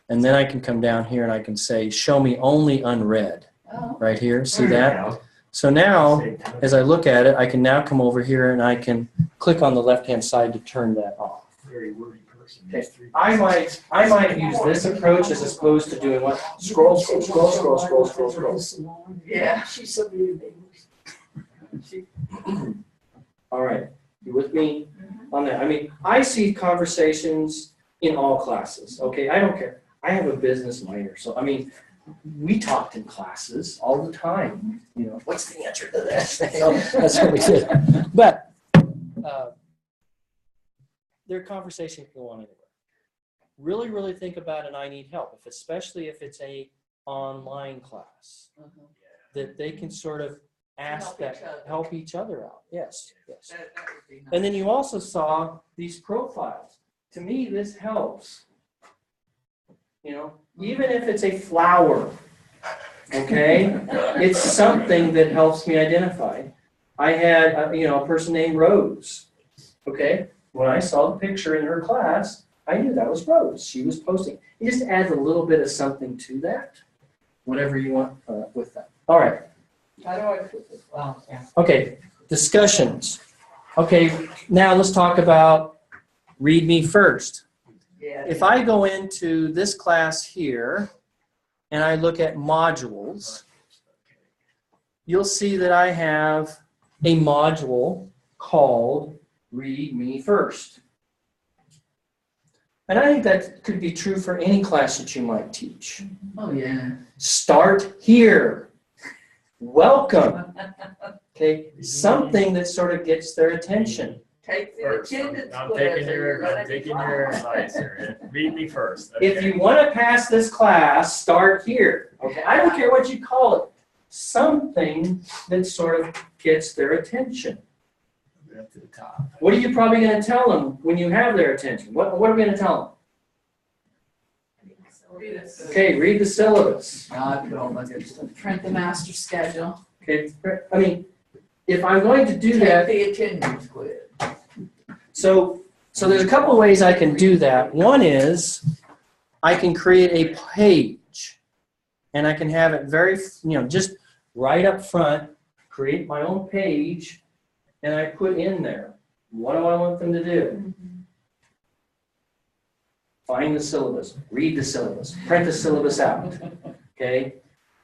And then I can come down here and I can say, show me only unread, Oh. right here. See There that? you go. So now, Same time. as I look at it, I can now come over here and I can click on the left-hand side to turn that off. Very wordy person. Okay. These three- I might use this approach as opposed to doing what? Scroll, scroll, scroll, scroll, scroll, scroll, scroll. Yeah. She's so beautiful. All right, you with me on that? I mean, I see conversations in all classes, okay? I don't care. I have a business minor, so I mean, we talked in classes all the time. What's the answer to this? That's what we did. But their conversation can go on anywhere. Really, really think about an I need help, especially if it's a online class, that they can sort of ask help each other out. Yes, yes. That would be nice. And then you also saw these profiles. To me, this helps. Even if it's a flower, okay, it's something that helps me identify. I had, a person named Rose, okay. When I saw the picture in her class, I knew that was Rose. She was posting. It just adds a little bit of something to that, whatever you want with that. All right. How do I put this? Well, yeah. Okay, discussions. Okay, now let's talk about read me first. Yeah. If I go into this class here and I look at modules, you'll see that I have a module called Read Me First. And I think that could be true for any class that you might teach. Oh, yeah. Start here. Welcome. Okay, something that sort of gets their attention. Take the First, attendance I'm quiz. taking or you're your gonna advice here. Read me first. If Okay. you want to pass this class, start here. Okay, I don't care what you call it. Something that sort of gets their attention. Up to the top. What are you probably going to tell them when you have their attention? What are we going to tell them? Okay, read the syllabus. I put all my good stuff. Print the master schedule. Okay, I mean, if I'm going to do that, Take the attendance quiz. so there's a couple of ways I can do that. One is I can create a page, and I can have it very, just right up front, create my own page, and I put in there, what do I want them to do? Find the syllabus, read the syllabus, print the syllabus out, okay?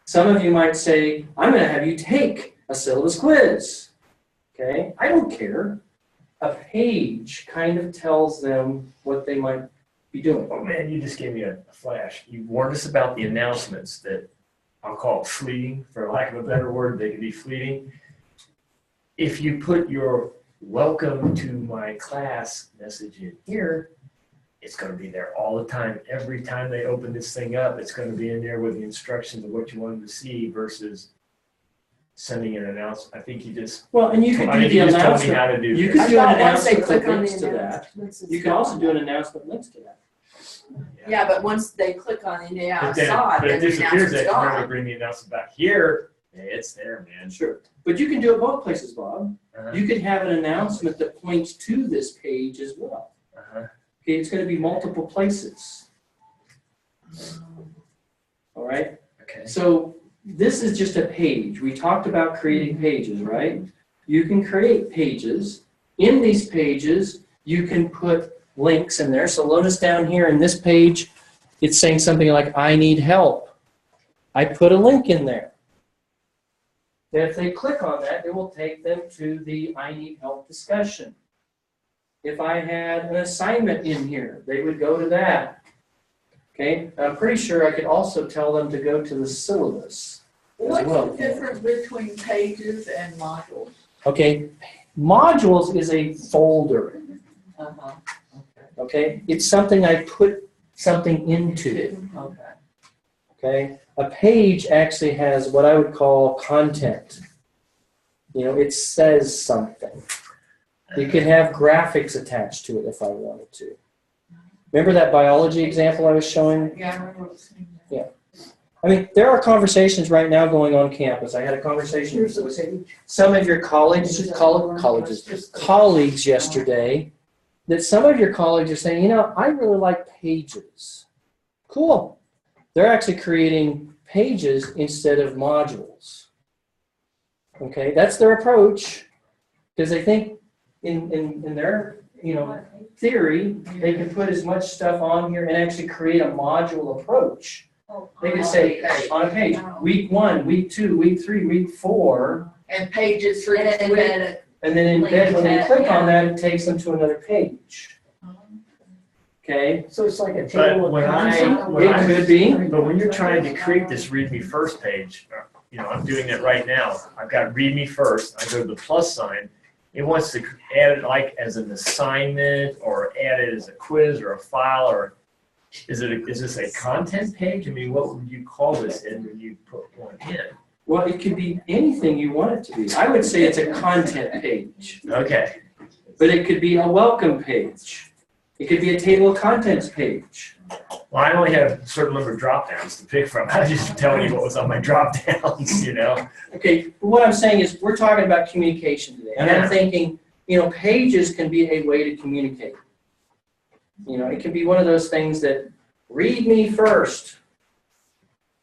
Some of you might say, I'm going to have you take a syllabus quiz, okay? I don't care. A page kind of tells them what they might be doing. Oh man, you just gave me a flash. You warned us about the announcements that I'll call it fleeting, for lack of a better word, they can be fleeting. If you put your welcome to my class message in here, it's going to be there all the time. Every time they open this thing up, it's going to be in there with the instructions of what you want them to see versus sending an announcement. I think he just, Well, and you could I do think the he just told me announcement. how to do You this. could do an I thought once they announcement click that on links the to that. announcements, it's You can also gone. do an announcement links to that. Yeah, but once they click on it, yeah, I But then, saw it, but it then the disappears. announcement's That remember gone. bring the announcement back here. Hey, it's there, man. Sure. But you can do it both places, Bob. Uh-huh. You could have an announcement that points to this page as well. Uh-huh. Okay, it's going to be multiple places. All right. Okay. So this is just a page. We talked about creating pages, right? You can create pages. In these pages, you can put links in there. So notice down here in this page, it's saying something like, I need help. I put a link in there. And if they click on that, it will take them to the I need help discussion. If I had an assignment in here, they would go to that. Okay, I'm pretty sure I could also tell them to go to the syllabus as What's well. the difference between pages and modules? Okay, modules is a folder. Uh-huh. Okay, it's something I put something into. Okay. Okay, a page actually has what I would call content. You know, it says something. You could have graphics attached to it if I wanted to. Remember that biology example I was showing? Yeah, I remember seeing that. I mean, there are conversations right now going on campus. I had a conversation Here's the with page. some of your colleagues yesterday that some of your colleagues are saying, you know, I really like pages. Cool. They're actually creating pages instead of modules. Okay, that's their approach because they think in their, you know, theory, they can put as much stuff on here and actually create a module approach. They could say on a page, week 1, week 2, week 3, week 4, And pages for each week. and then in bed, when they click on that, it takes them to another page. Okay? So it's like a But table of when contents. It could be. But when you're trying to create this README first page, you know, I'm doing it right now. I've got README first. I go to the plus sign. It wants to add it like as an assignment or add it as a quiz or a file or is this a content page? I mean, what would you call this in when you put one in? Well, it could be anything you want it to be. I would say it's a content page, Okay. but it could be a welcome page. It could be a table of contents page. Well, I only have a certain number of drop downs to pick from. I was just telling you what was on my drop downs, you know. Okay, what I'm saying is we're talking about communication today. And Yeah. I'm thinking, you know, pages can be a way to communicate. You know, it can be one of those things that read me first.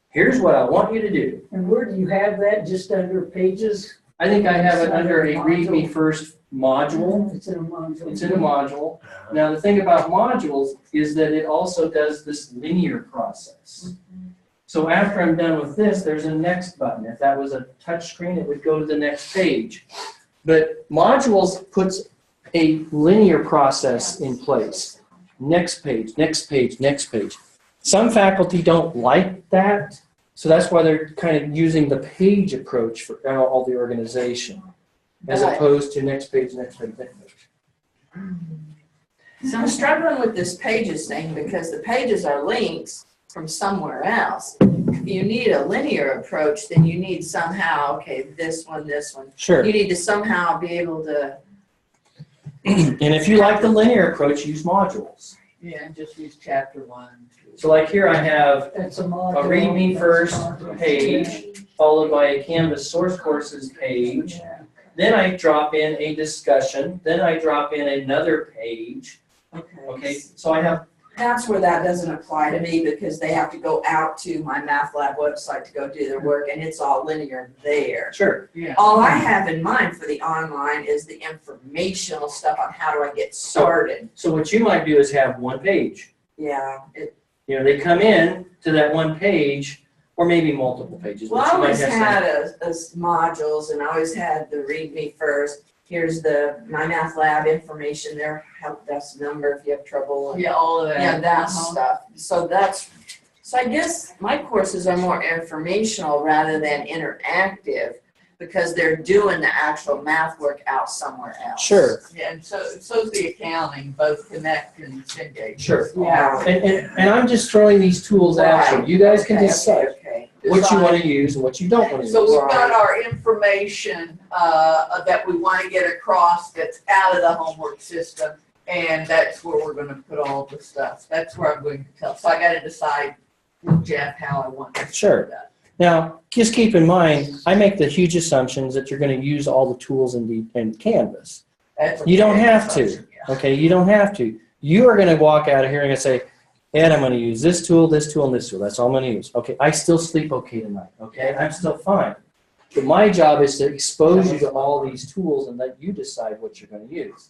Here's what I want you to do. And where do you have that? Just under pages? I think I have it under a read me first module. It's in a module. It's in a module. Now, the thing about modules is that it also does this linear process. So after I'm done with this, there's a next button. If that was a touch screen, it would go to the next page. But modules puts a linear process in place. Next page, next page, next page. Some faculty don't like that, so that's why they're kind of using the page approach for all the organization, as Right. opposed to next page, next page, next page. So I'm struggling with this pages thing because the pages are links from somewhere else. If you need a linear approach, then you need somehow, okay, this one. Sure. You need to somehow be able to, And if you like the linear approach, use modules. Yeah, and just use chapter 1. So like here I have That's a module. a read me first That's a module. page, followed by a Canvas source courses page. Then I drop in a discussion. Then I drop in another page. Okay, so I have, that's where that doesn't apply to me because they have to go out to my Math Lab website to go do their work and it's all linear there. sure. Yeah. All I have in mind for the online is the informational stuff on how do I get started. So what you might do is have one page. Yeah, You know, they come in to that one page, or maybe multiple pages. well, but I you might always have some- had a modules and I always had the read me first. Here's my Math Lab information, their help desk number if you have trouble. And, Yeah, all of that. yeah, that Uh-huh. stuff. So I guess my courses are more informational rather than interactive because they're doing the actual math work out somewhere else. Sure, Yeah, and so's the accounting, both Connect and Cengage. sure. Yeah. And I'm just throwing these tools out, so you guys can Okay, decide. okay. what you want decide. to use and what you don't want to use. So we've got our information, that we want to get across that's out of the homework system. And that's where we're gonna put all the stuff. That's where I'm going to tell. So I gotta decide with Jeff how I want this Sure. done. Now, just keep in mind, I make the huge assumptions that you're going to use all the tools in Canvas. That's a You don't big have to. assumption, yeah. Okay, you don't have to. You are going to walk out of here and say, Ed, I'm going to use this tool, and this tool. That's all I'm going to use. Okay, I still sleep okay tonight. Okay, I'm still fine. But my job is to expose you to all these tools and let you decide what you're going to use.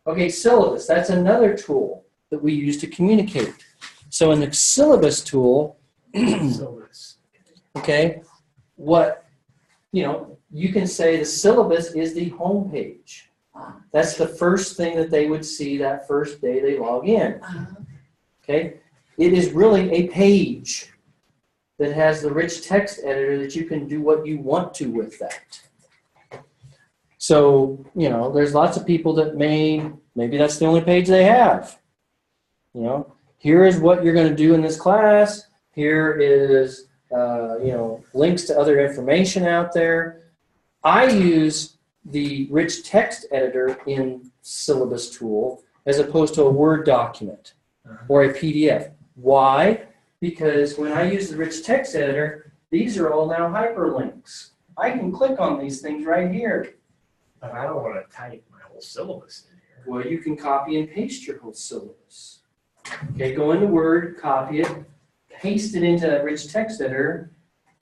Okay, syllabus. That's another tool that we use to communicate. So in the syllabus tool, Syllabus. okay, you can say the syllabus is the home page. That's the first thing that they would see that first day they log in. Okay, it is really a page that has the rich text editor that you can do what you want to with that. So, there's lots of people that maybe that's the only page they have. Here is what you're going to do in this class. Here is, links to other information out there. I use the rich text editor in syllabus tool as opposed to a Word document or a PDF. Why? Because when I use the rich text editor, these are all now hyperlinks. I can click on these things right here. But I don't want to type my whole syllabus in here. Well, you can copy and paste your whole syllabus. Okay, go into Word, copy it, paste it into that rich text editor,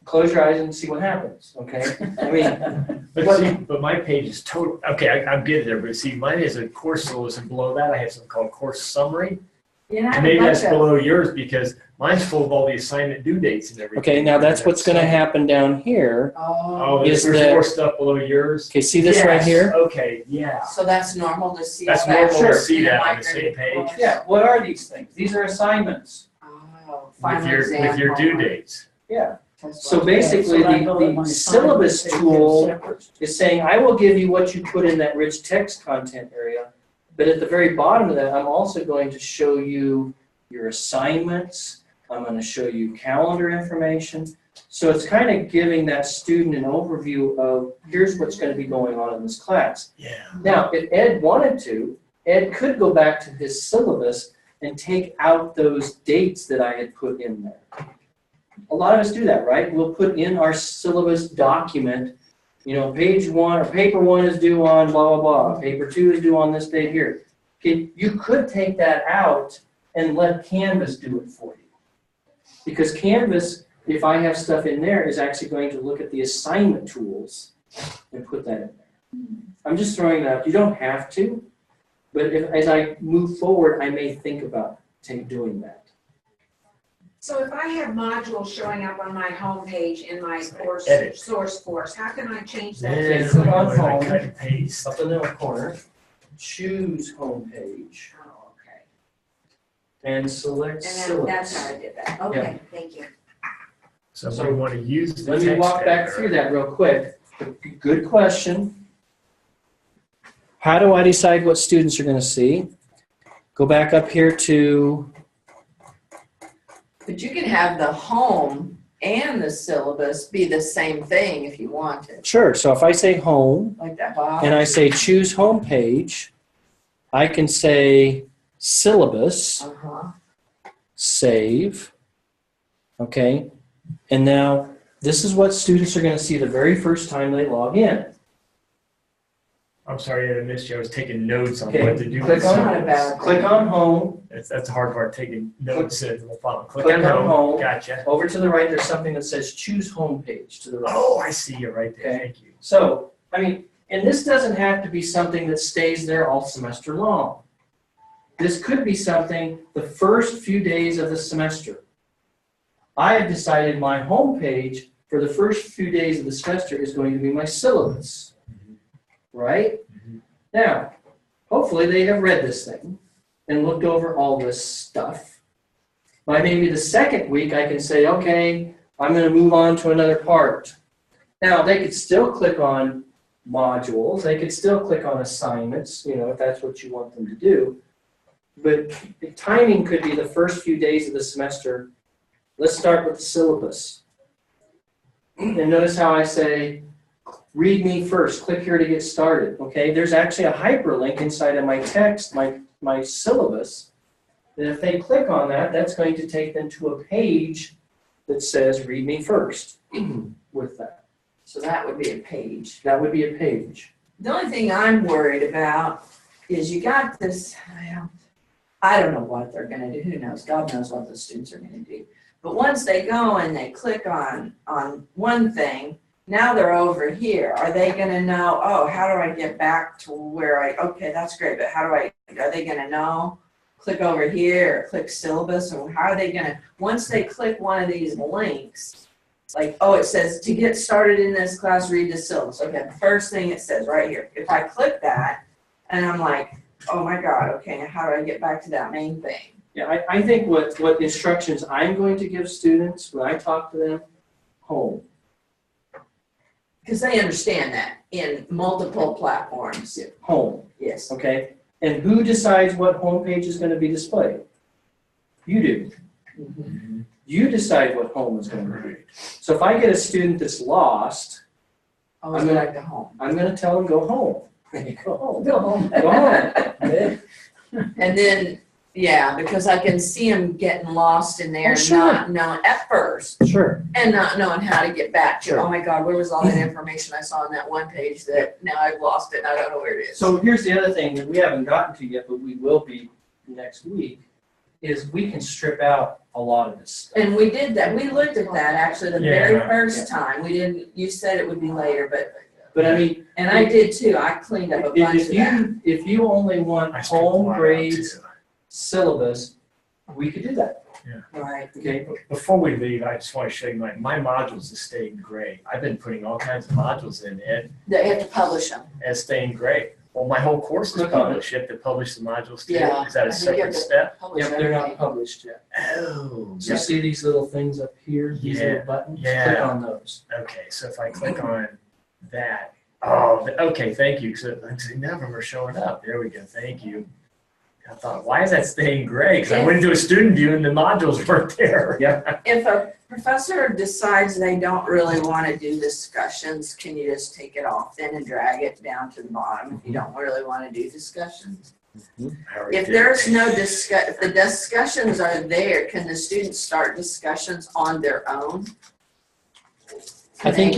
close your eyes and see what happens, okay? I mean, But my page is total, okay, I'm getting there, but see, mine is a course syllabus, and below that I have something called course summary. Yeah, And maybe that's below yours because mine's full of all the assignment due dates and everything. okay, now that's what's going to happen down here. Oh, is there's that- more stuff below yours? Okay, see this right Yes, here? Okay, yeah. So that's normal to see. That's all that normal to Sure. see in a that on the micro same page. course? Yeah, what are these things? These are assignments. Oh, With final your exam due homework. dates. Yeah. That's So right. basically, So I know that my the assignment syllabus page is tool separate. is saying, I will give you what you put in that rich text content area, but at the very bottom of that, I'm also going to show you your assignments. I'm going to show you calendar information. So it's kind of giving that student an overview of here's what's going to be going on in this class. Yeah. Now, if Ed wanted to, Ed could go back to his syllabus and take out those dates that I had put in there. A lot of us do that, right? We'll put in our syllabus document, page 1 or paper 1 is due on blah, blah, blah. Paper 2 is due on this date here. Okay, you could take that out and let Canvas do it for you. Because Canvas, if I have stuff in there, is actually going to look at the assignment tools and put that in there. I'm just throwing it out. You don't have to, but as I move forward, I may think about doing that. So if I have modules showing up on my homepage in my course, Edit. source course, how can I change that? Then click on I home. cut and paste. Up in the corner, choose homepage, Oh, okay. and select And that's how syllabus. I did that. Okay, thank you. So we want to use the Let text me walk back editor. through that real quick. Good question. How do I decide what students are going to see? Go back up here to, But you can have the home and the syllabus be the same thing if you wanted, sure, so if I say home, like that bottom. and I say choose homepage, I can say syllabus, Uh-huh. save, okay? And now, this is what students are going to see the very first time they log in. I'm sorry, I missed you. I was taking notes on Okay, what to do. click with on syllabus. about- Click on home. That's the hard part, taking notes in the file. Click Click on on home. home. Gotcha. Over to the right, there's something that says choose homepage to the right. Oh, I see you right there. Okay. Thank you. So, and this doesn't have to be something that stays there all semester long. This could be something the first few days of the semester. I have decided my homepage for the first few days of the semester is going to be my syllabus. Right? Mhm. Now, hopefully they have read this thing and looked over all this stuff. By maybe the second week, I can say, okay, I'm going to move on to another part. Now, they could still click on modules. They could still click on assignments, if that's what you want them to do. But the timing could be the first few days of the semester. Let's start with the syllabus. And notice how I say, read me first, click here to get started, okay? There's actually a hyperlink inside of my text, my syllabus, that if they click on that, that's going to take them to a page that says, read me first with that. So that would be a page. That would be a page. The only thing I'm worried about is you got this, I don't know what they're gonna do, who knows, God knows what the students are gonna do. But once they go and they click on one thing, now they're over here. Are they gonna know, oh, how do I get back to where okay, that's great, but are they gonna know? Click over here, or click syllabus, or how are they gonna, once they click one of these links, like, oh, it says to get started in this class, read the syllabus. Okay, the first thing it says right here. If I click that and I'm like, oh my God, okay, how do I get back to that main thing? Yeah, I think what instructions I'm going to give students when I talk to them, home. Because they understand that in multiple platforms. Home, Yes. okay? And who decides what homepage is going to be displayed? You do. Mm-hmm. You decide what home is going to be. So if I get a student that's lost, Oh, I'm gonna go home. I'm going to tell them go home. Go home. Go home. Go home. And then, yeah, because I can see them getting lost in there Oh, and sure. not knowing at first Sure. and not knowing how to get back to, Sure. oh my God, where was all that information I saw on that one page that now I've lost it and I don't know where it is. So here's the other thing that we haven't gotten to yet, but we will be next week, is we can strip out a lot of this stuff. And we did that. We looked at that actually the very Yeah. first time. We didn't, you said it would be later, But I mean, and I did too. I cleaned up a bunch if of that. you only want I stripped a lot home out, grades too. syllabus, we could do that, Right. okay? Before we leave, I just want to show you my modules is staying gray. I've been putting all kinds of modules in it They have to publish them. as staying gray. Well, my whole course is Click on it. published. You have to publish the modules too. Yeah, Is that I a think you have separate to step? Publish Yep, they're not everything. published yet. Oh. So you see these little things up here, these little Yeah, buttons? yeah. Click on those. Okay, so if I click on that, oh, okay, thank you. So none of them are showing up. There we go. Thank you. I thought, why is that staying gray? Because I went into a student view and the modules weren't there. Yeah. If a professor decides they don't really want to do discussions, can you just take it off then and drag it down to the bottom if you don't really want to do discussions? I already If did. there's no if the discussions are there, can the students start discussions on their own? I think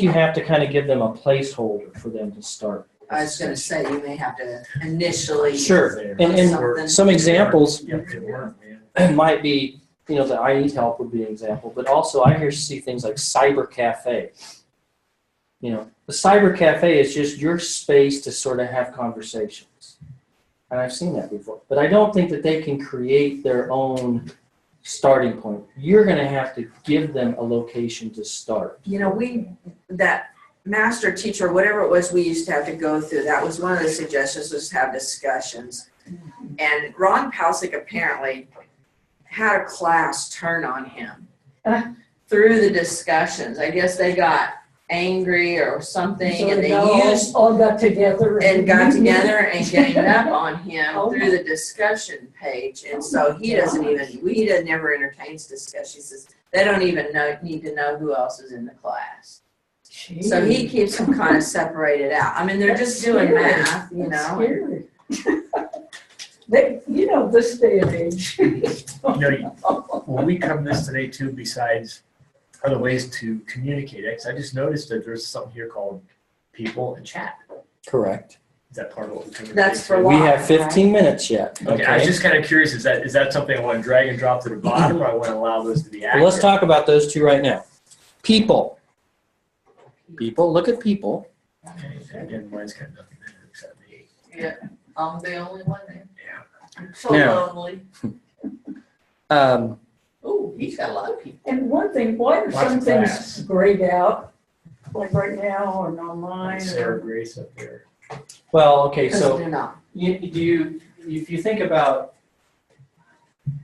you have to kind of give them a placeholder for them to start. I was gonna say, you may have to initially. Sure, and Something. some examples Yep, it worked, man. might be, the I Need Help would be an example, but also I see things like Cyber Cafe. The Cyber Cafe is just your space to sort of have conversations. And I've seen that before. But I don't think that they can create their own starting point. You're going to have to give them a location to start. That master teacher, whatever it was we used to have to go through, that was one of the suggestions, was to have discussions. And Ron Palcic apparently had a class turn on him through the discussions. I guess they got angry or something, So and they used all got together. and got together and ganged up on him through the discussion page. And so he never entertains discussion. He says they don't even need to know who else is in the class. So he keeps them kind of separated out. I mean, they're just doing math, Scary. This day and age. When we cover this today too, besides other ways to communicate, because I just noticed that there's something here called people and chat. Correct. Is that part of what we covered? That's today, for too? We have 15 minutes yet. Okay, I was just kind of curious, is that something I want to drag and drop to the bottom, or I want to allow those to be accurate? Well, let's talk about those two right now. People. Look at people. Okay, again, mine's got nothing in it except me. Yeah, I'm the only one there. Yeah. I'm so Now. lonely. Oh, he's got a lot of people. And one thing, why are Lots some of things class. grayed out? Like right now and online? Sarah Grace up there. Well, okay, because so they're not. if you think about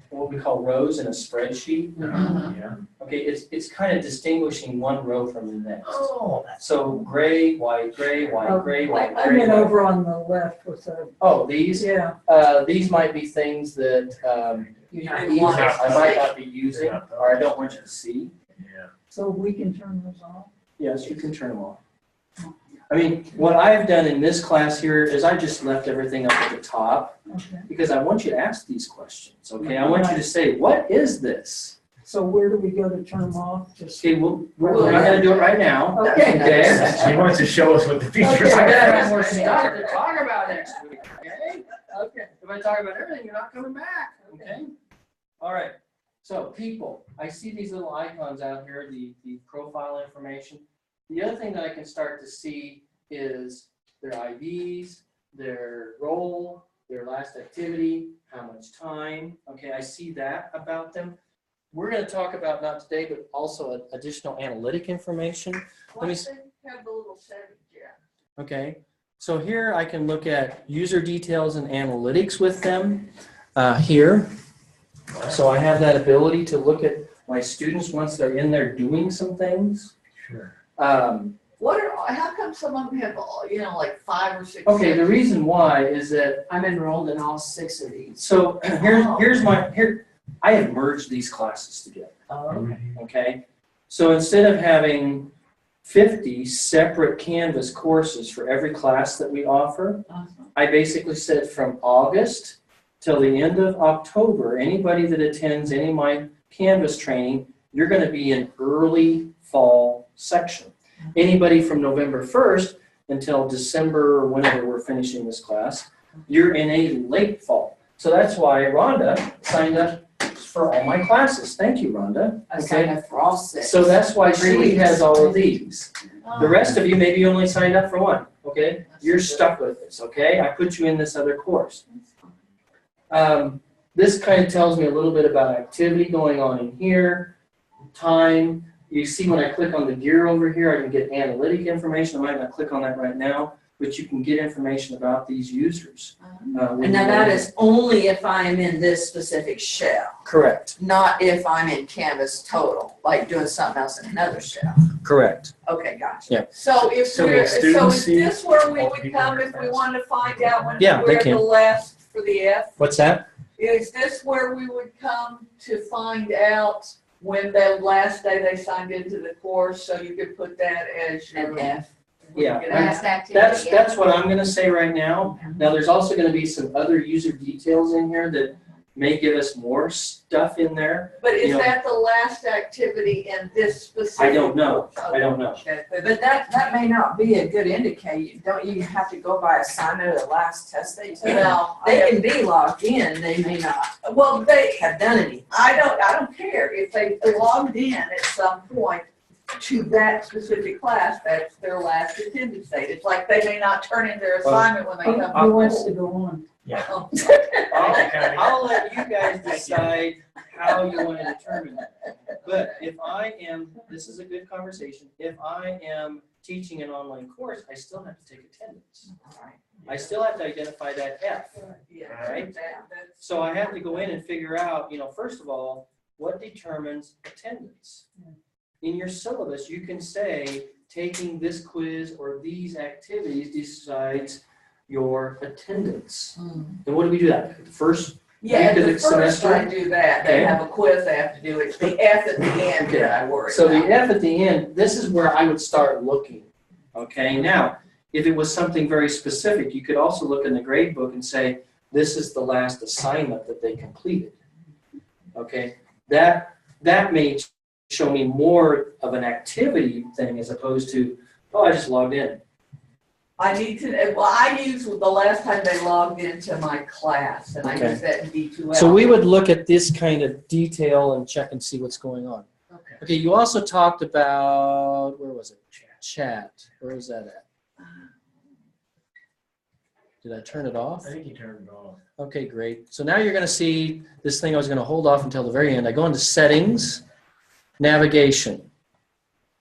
what we call rows in a spreadsheet, Yeah. okay, it's kind of distinguishing one row from the next. Oh, that's So gray, white, gray, white, gray, white, I gray. meant white. over on the left with the, Oh, these might be things that You're not Yeah. I might not be using or I don't want you to see. yeah. So we can turn those off? Yes, you can turn them off. I mean, what I've done in this class here is I just left everything up at the top Okay. because I want you to ask these questions, okay? I want you to say, what is this? So where do we go to turn them off? Just. Okay, we're not gonna do it right now. Okay. Okay? She wants to show us what the features Okay. I gotta have are. more stuff to talk about next week, okay? Okay. If I talk about everything, you're not coming back, okay? All right, so people, I see these little icons out here, the profile information. The other thing that I can start to see is their IDs, their role, their last activity, how much time. Okay, I see that about them. We're going to talk about, not today, but also additional analytic information. Let me Once they have the little settings, yeah. Okay, so here I can look at user details and analytics with them here. So I have that ability to look at my students once they're in there doing some things. Sure. How come some of them have, like 5 or 6? Okay, the reason why is that, I'm enrolled in all 6 of these. so I have merged these classes together, okay? So instead of having 50 separate Canvas courses for every class that we offer, I basically said from August till the end of October, anybody that attends any of my Canvas training, you're going to be in early fall section. Anybody from November 1st until December or whenever we're finishing this class, you're in a late fall. So that's why Rhonda signed up for all my classes. Thank you, Rhonda. I signed up for all 6. So that's why she has all of these. The rest of you, maybe you only signed up for one, okay? You're stuck with this, okay? I put you in this other course. This kind of tells me a little bit about activity going on in here, time. You see when I click on the gear over here, I can get analytic information. I might not click on that right now, but you can get information about these users. And now that is only if I'm in this specific shell, correct. not if I'm in Canvas total, like doing something else in another shell. Correct. Okay, gotcha. Yeah. So if So we're, will so students is see this where we all would people come in if your we class? wanted to find out when Yeah, they we're can. the last for the F? What's that? Is this where we would come to find out when the last day they signed into the course, so you could put that as your An F. Yeah. Last activity. That's what I'm going to say right now. Now, there's also going to be some other user details in here that may give us more stuff in there. But is You know- that the last activity in this specific? I don't know. course? I don't know. Okay. But that may not be a good indicator. Don't you have to go by assignment of the last test they took? No, They can be logged in, they may not well, they, have done anything. I don't care if they logged in at some point to that specific class, that's their last attendance date. It's like they may not turn in their assignment when they come. Who wants to go on? Yeah. I'll let you guys decide how you want to determine that. But if I am, this is a good conversation, if I am teaching an online course, I still have to take attendance. I still have to identify that F. Yeah, Right. that's. So I have to go in and figure out, first of all, what determines attendance? In your syllabus, you can say, taking this quiz or these activities decides your attendance. And what do we do that? The first Yeah, week of the the first semester? I do that, they Okay. have a quiz they have to do, it's the F at the end Okay. that I worry So the about. F at the end, this is where I would start looking. Okay, now, if it was something very specific, you could also look in the grade book and say, this is the last assignment that they completed. Okay, that may show me more of an activity thing as opposed to, oh, I just logged in. I need to, well, I use the last time they logged into my class, and I Okay. use that in D2L. So we would look at this kind of detail and check and see what's going on. Okay. Okay, you also talked about, where was it? Chat. Where is that at? Did I turn it off? I think you turned it off. Okay, great. So now you're going to see this thing I was going to hold off until the very end. I go into Settings, Navigation.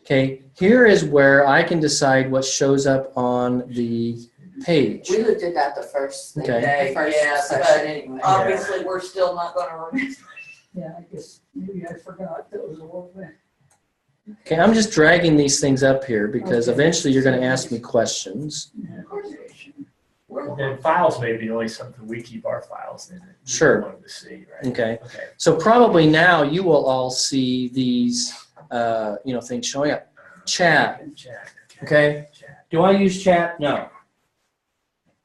Okay, here is where I can decide what shows up on the page. We looked at that the first thing, Okay. the first Yeah, section but anyway. obviously, we're still not gonna remember. Yeah, I guess maybe I forgot that was a little bit. Okay, I'm just dragging these things up here because Okay. eventually you're going to ask me questions. Of course it should. We're- And then files may be the only something we keep our files in. That Sure. we wanted to see, right? Okay, Okay. so probably now you will all see these things showing up. Chat. Chat. Okay. Chat. Do I use chat? No.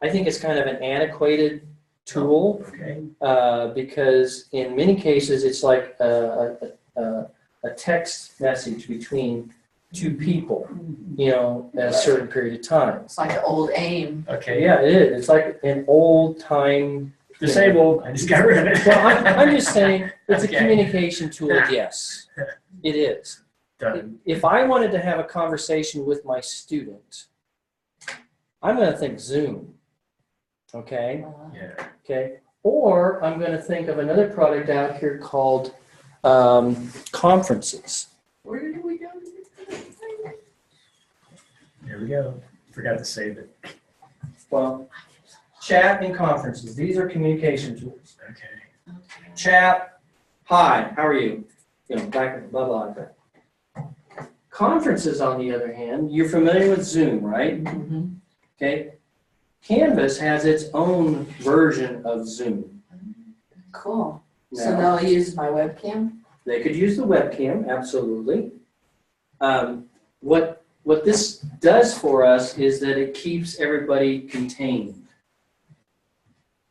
I think it's kind of an antiquated tool Okay. because in many cases it's like a text message between two people, at a certain period of time. It's like the old AIM. Okay. Yeah, it is. It's like an old time. Disabled. I just got rid of it. Well, I'm just saying it's Okay. a communication tool. Yes, it is. Done. If I wanted to have a conversation with my student, I'm going to think Zoom. Okay. Yeah. Okay. Or I'm going to think of another product out here called conferences. Where did we go? There we go. Forgot to save it. Well, chat and conferences. These are communication tools. Okay. Chat. Hi. How are you? Back blah blah blah. Conferences, on the other hand, you're familiar with Zoom, right? Mm-hmm. Okay. Canvas has its own version of Zoom. Cool. So Now, they'll use my webcam? they could use the webcam, absolutely. What this does for us is that it keeps everybody contained.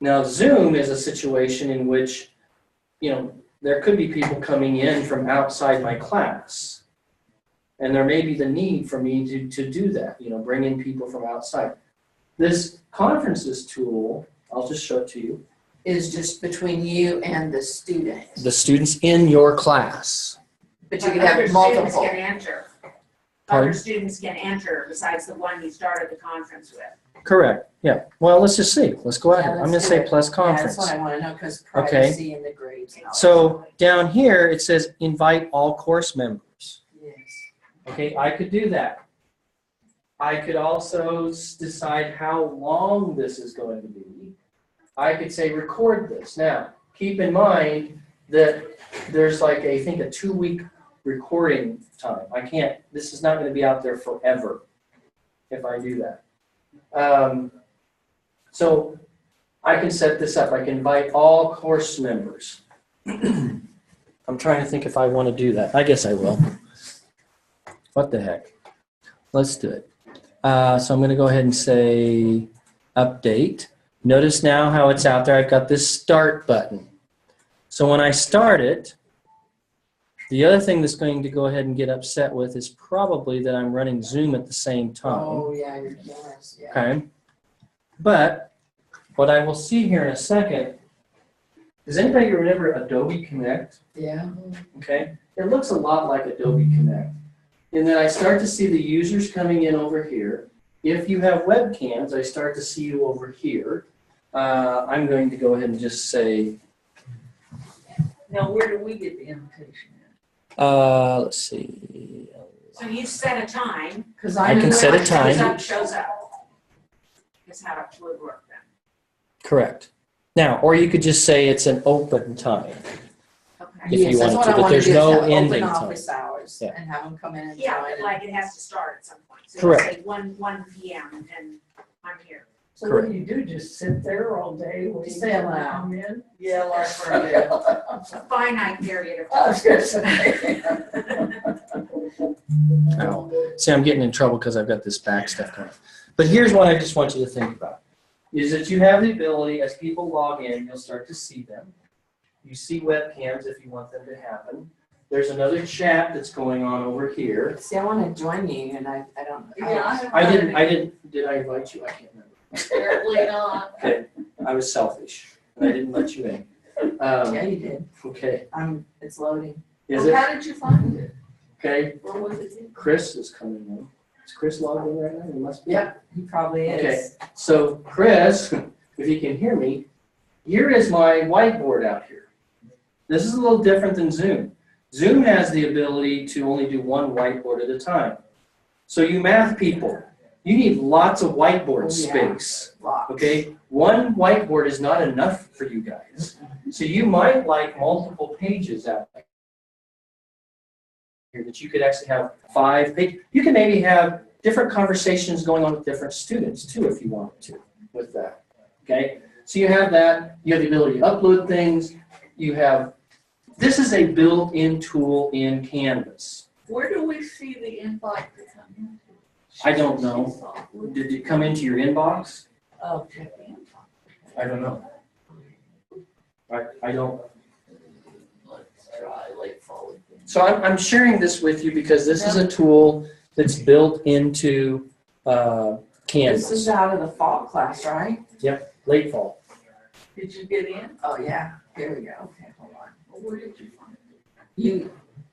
Now, Zoom is a situation in which, there could be people coming in from outside my class. And there may be the need for me to do that, bring in people from outside. This conferences tool, I'll just show it to you. Is just between you and the student. The students in your class. But you could other have students multiple. can enter. Pardon? Other students can enter besides the one you started the conference with. Correct. Yeah. Well, let's just see. Let's go ahead. Yeah, I'm let's going to do say it. plus Yeah, conference. that's what I want to know because Okay. privacy and the grades and all. So down here it says invite all course members. Yes. Okay, I could do that. I could also decide how long this is going to be. I could say record this. Now, keep in mind that there's I think a 2-week recording time. This is not going to be out there forever if I do that. So I can set this up. I can invite all course members. I'm trying to think if I want to do that. I guess I will. What the heck? Let's do it. So I'm going to go ahead and say update. Notice now how it's out there. I've got this start button. So when I start it, the other thing that's going to go ahead and get upset with is probably that I'm running Zoom at the same time. Oh, yeah, your cameras, yeah. Okay. But what I will see here in a second, does anybody remember Adobe Connect? Yeah. Okay. It looks a lot like Adobe Connect. And then I start to see the users coming in over here. If you have webcams, I start to see you over here. I'm going to go ahead and just say, Now, where do we get the invitation let's see. So you set a time. Because I can set a time. Shows up. Is how it would work then. Correct. Now, or you could just say it's an open time. Okay. If you that's wanted what to, I but wanna there's do, is no have ending open time. office hours Yeah. and have them come in and Yeah, join. but and- like it has to start at some point. So Correct. say 1 p.m. and I'm here. So what do you do? Just sit there all day waiting Say for them to aloud. come in? Yeah, like for a bit. A finite period of I time. was gonna say. Oh. See, I'm getting in trouble because I've got this back stuff going on. But here's what I just want you to think about. Is that you have the ability, as people log in, you'll start to see them. You see webcams if you want them to happen. There's another chat that's going on over here. See, I want to join you and I don't. Did I invite you? I can't remember. Apparently not. Okay, I was selfish. And I didn't let you in. Yeah, you did. Okay, It's loading. is Well, it? how did you find it? Okay, What was it? Chris is coming in. Is Chris logged in right now? He must be. Yep, he probably is. Okay. So Chris, if you can hear me, here is my whiteboard out here. This is a little different than Zoom. Zoom has the ability to only do one whiteboard at a time. So you math people, you need lots of whiteboard space. Lots. Okay? One whiteboard is not enough for you guys. So you might like multiple pages out here that you could actually have 5 pages. You can maybe have different conversations going on with different students too if you wanted to with that. Okay? So you have that. You have the ability to upload things. You have, this is a built-in tool in Canvas. Where do we see the invite to come in? I don't know. Did it come into your inbox? Oh, check the invite. I don't know. I don't. Let's try late fall again. So I'm sharing this with you because this is a tool that's built into This is Canvas, out of the fall class, right? late fall. Did you get in? Oh, yeah, here we go. Okay, hold on. Or where did you find it?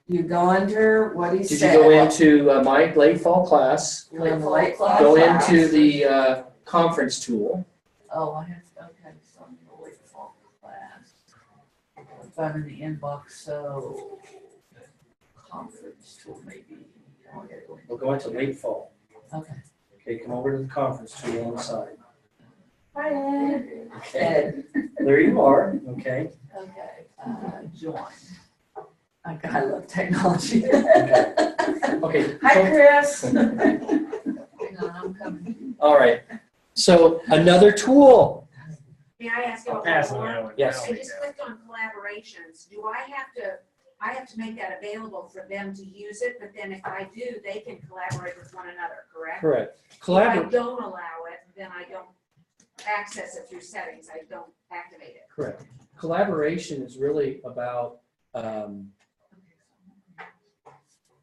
You go under what he Did you said. go into my late fall class? Go in the late fall Go class. into the conference tool. Oh, I have to, okay, so I'm in the late fall class. If I'm in the inbox, so conference tool maybe. Oh, I gotta go in. We'll go into late fall. Okay. Okay, come over to the conference tool on the side. Hi, Ed. Okay, there you are. Okay. Okay, join. I love technology. Okay. Hi, Chris. Hang on, I'm coming. All right. So another tool. May I ask you I'll a pass on more? that one. Yes. I just clicked on collaborations. Do I have to make that available for them to use it, but then if I do, they can collaborate with one another, correct? Correct. If I don't allow it, then I don't access it through settings. I don't activate it. Correct. Collaboration is really about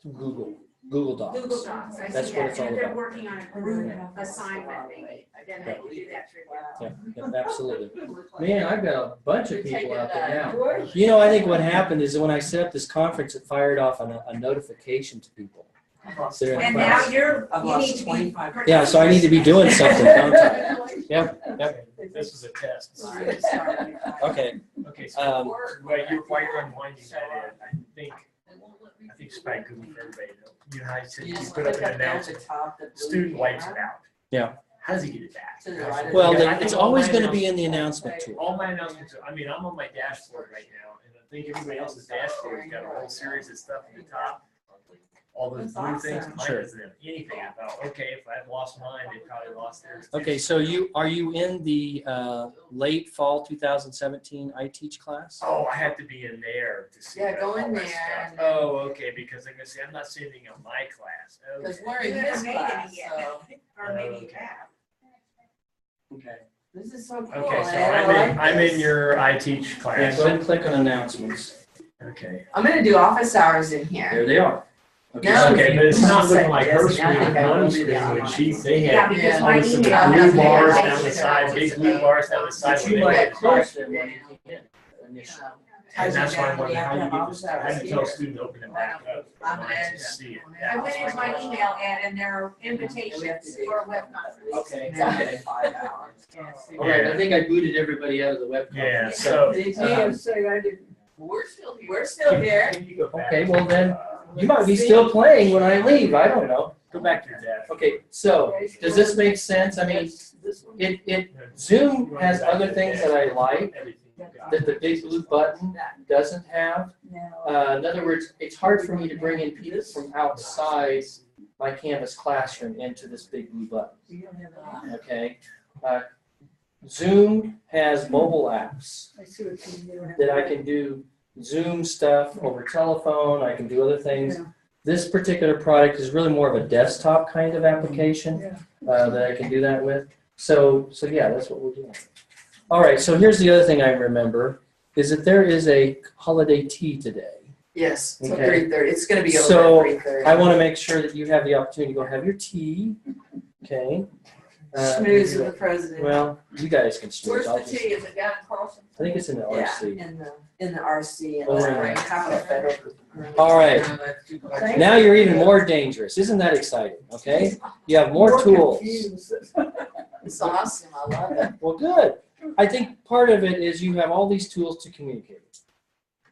Google Docs. Google Docs, I That's see what that. it's all And if they're about. working on a group assignment, maybe, then they can do that through there. Yeah, absolutely. Man, I've got a bunch of people out there now. You know, I think what happened is when I set up this conference, it fired off a notification to people. They're in And now class. I've you need lost to be. 25. Yeah, so I need to be doing something, don't I? Yep. This was a test. Okay. Okay, so while you're unwinding that, I think it's probably good for everybody to know. You know how you said you put up an announcement, student wipes it out. Yeah. How does he get it back? Well, Because I think it's all always my going to be in the announcement tool. All my announcements, I'm on my dashboard right now, and I think everybody else's dashboard's got a whole series of stuff at the top. All those blue things, mine Sure. doesn't have anything about, okay, if I've lost mine, they probably lost theirs. Okay, so are you in the late fall 2017 iTeach class? Oh, I have to be in there to see. Yeah, that, go all in that there stuff. and- Oh, okay, because I'm gonna say, I'm not sending on my class. Because Okay. we're in You haven't his made class, any yet. so Or maybe you have. Okay. this is so cool. Okay, so Ed. I like I'm in this. your iTeach Yeah, class. go ahead and click on announcements. Okay. I'm gonna do office hours in here. There they are. Okay, No. so- Okay, but it's not looking like her Yes, I screen, think I will Connie's do screen, the when online. they Yeah, had. because my Some email. blue has bars been- down the side, big blue bars down the side. But when you they might had have closed them when you came in initially. And that's why I wonder You have how to you have get office this, how hours you tell a here. student to open it back up. I'm I Ed. can see it. I went into my email and there are invitations for a web conference. Okay. Okay. 5 hours. Can't see. All right, I think I booted everybody out of the web Yeah, conference. so. Say I didn't. We're still here. We're still here. Can you go back? Okay, well then, you might be still playing when I leave, I don't know. Go back to your dash. Okay, so, does this make sense? I mean, Zoom has other things that I like, that the big blue button doesn't have. In other words, it's hard for me to bring in people from outside my Canvas classroom into this big blue button, okay? Zoom has mobile apps I see what you mean. that I can do Zoom stuff over telephone, I can do other things. Yeah. This particular product is really more of a desktop kind of application Yeah. that I can do that with. So yeah, that's what we're doing. All right, so here's the other thing I remember, is that there is a holiday tea today. Yes, till Okay. 3:30. It's gonna be So, over at 3:30. I want to make sure that you have the opportunity to go have your tea, okay? Schmooze with the president. Well, you guys can schmooze. Where's I'll the just- tea? Is it down in Carlson? I think it's in the Yeah, RC. in the RC and Over the there. Capital Federal. All right, No, that's too far. now you're even more dangerous. Isn't that exciting, okay? You have more tools. confused. It's awesome. I love it. Well, good. I think part of it is you have all these tools to communicate.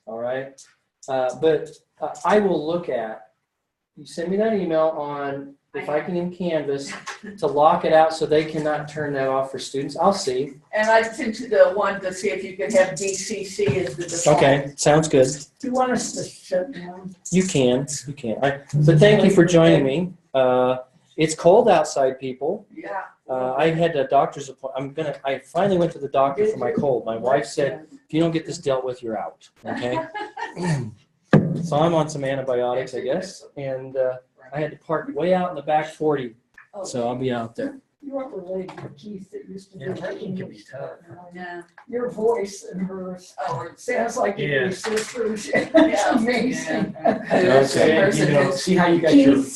All right, but I will look at. You send me that email on if I can in Canvas to lock it out so they cannot turn that off for students. I'll see. And I sent you the one to see if you could have DCC as the default. Okay, sounds good. Do you want us to shut down? You can. But thank you for joining me. It's cold outside, people. Yeah. I had a doctor's appointment. I finally went to the doctor for my cold. My wife said, if you don't get this dealt with, you're out. Okay. So I'm on some antibiotics, I guess, and I had to park way out in the back 40, so I'll be out there. You aren't related to Keith that used to do Yeah, the that can be English tough. department. Yeah. Your voice and hers Oh, sounds like Yeah. your sisters. It's amazing. Who's the Okay, person you know, who's see how you got your Keith's,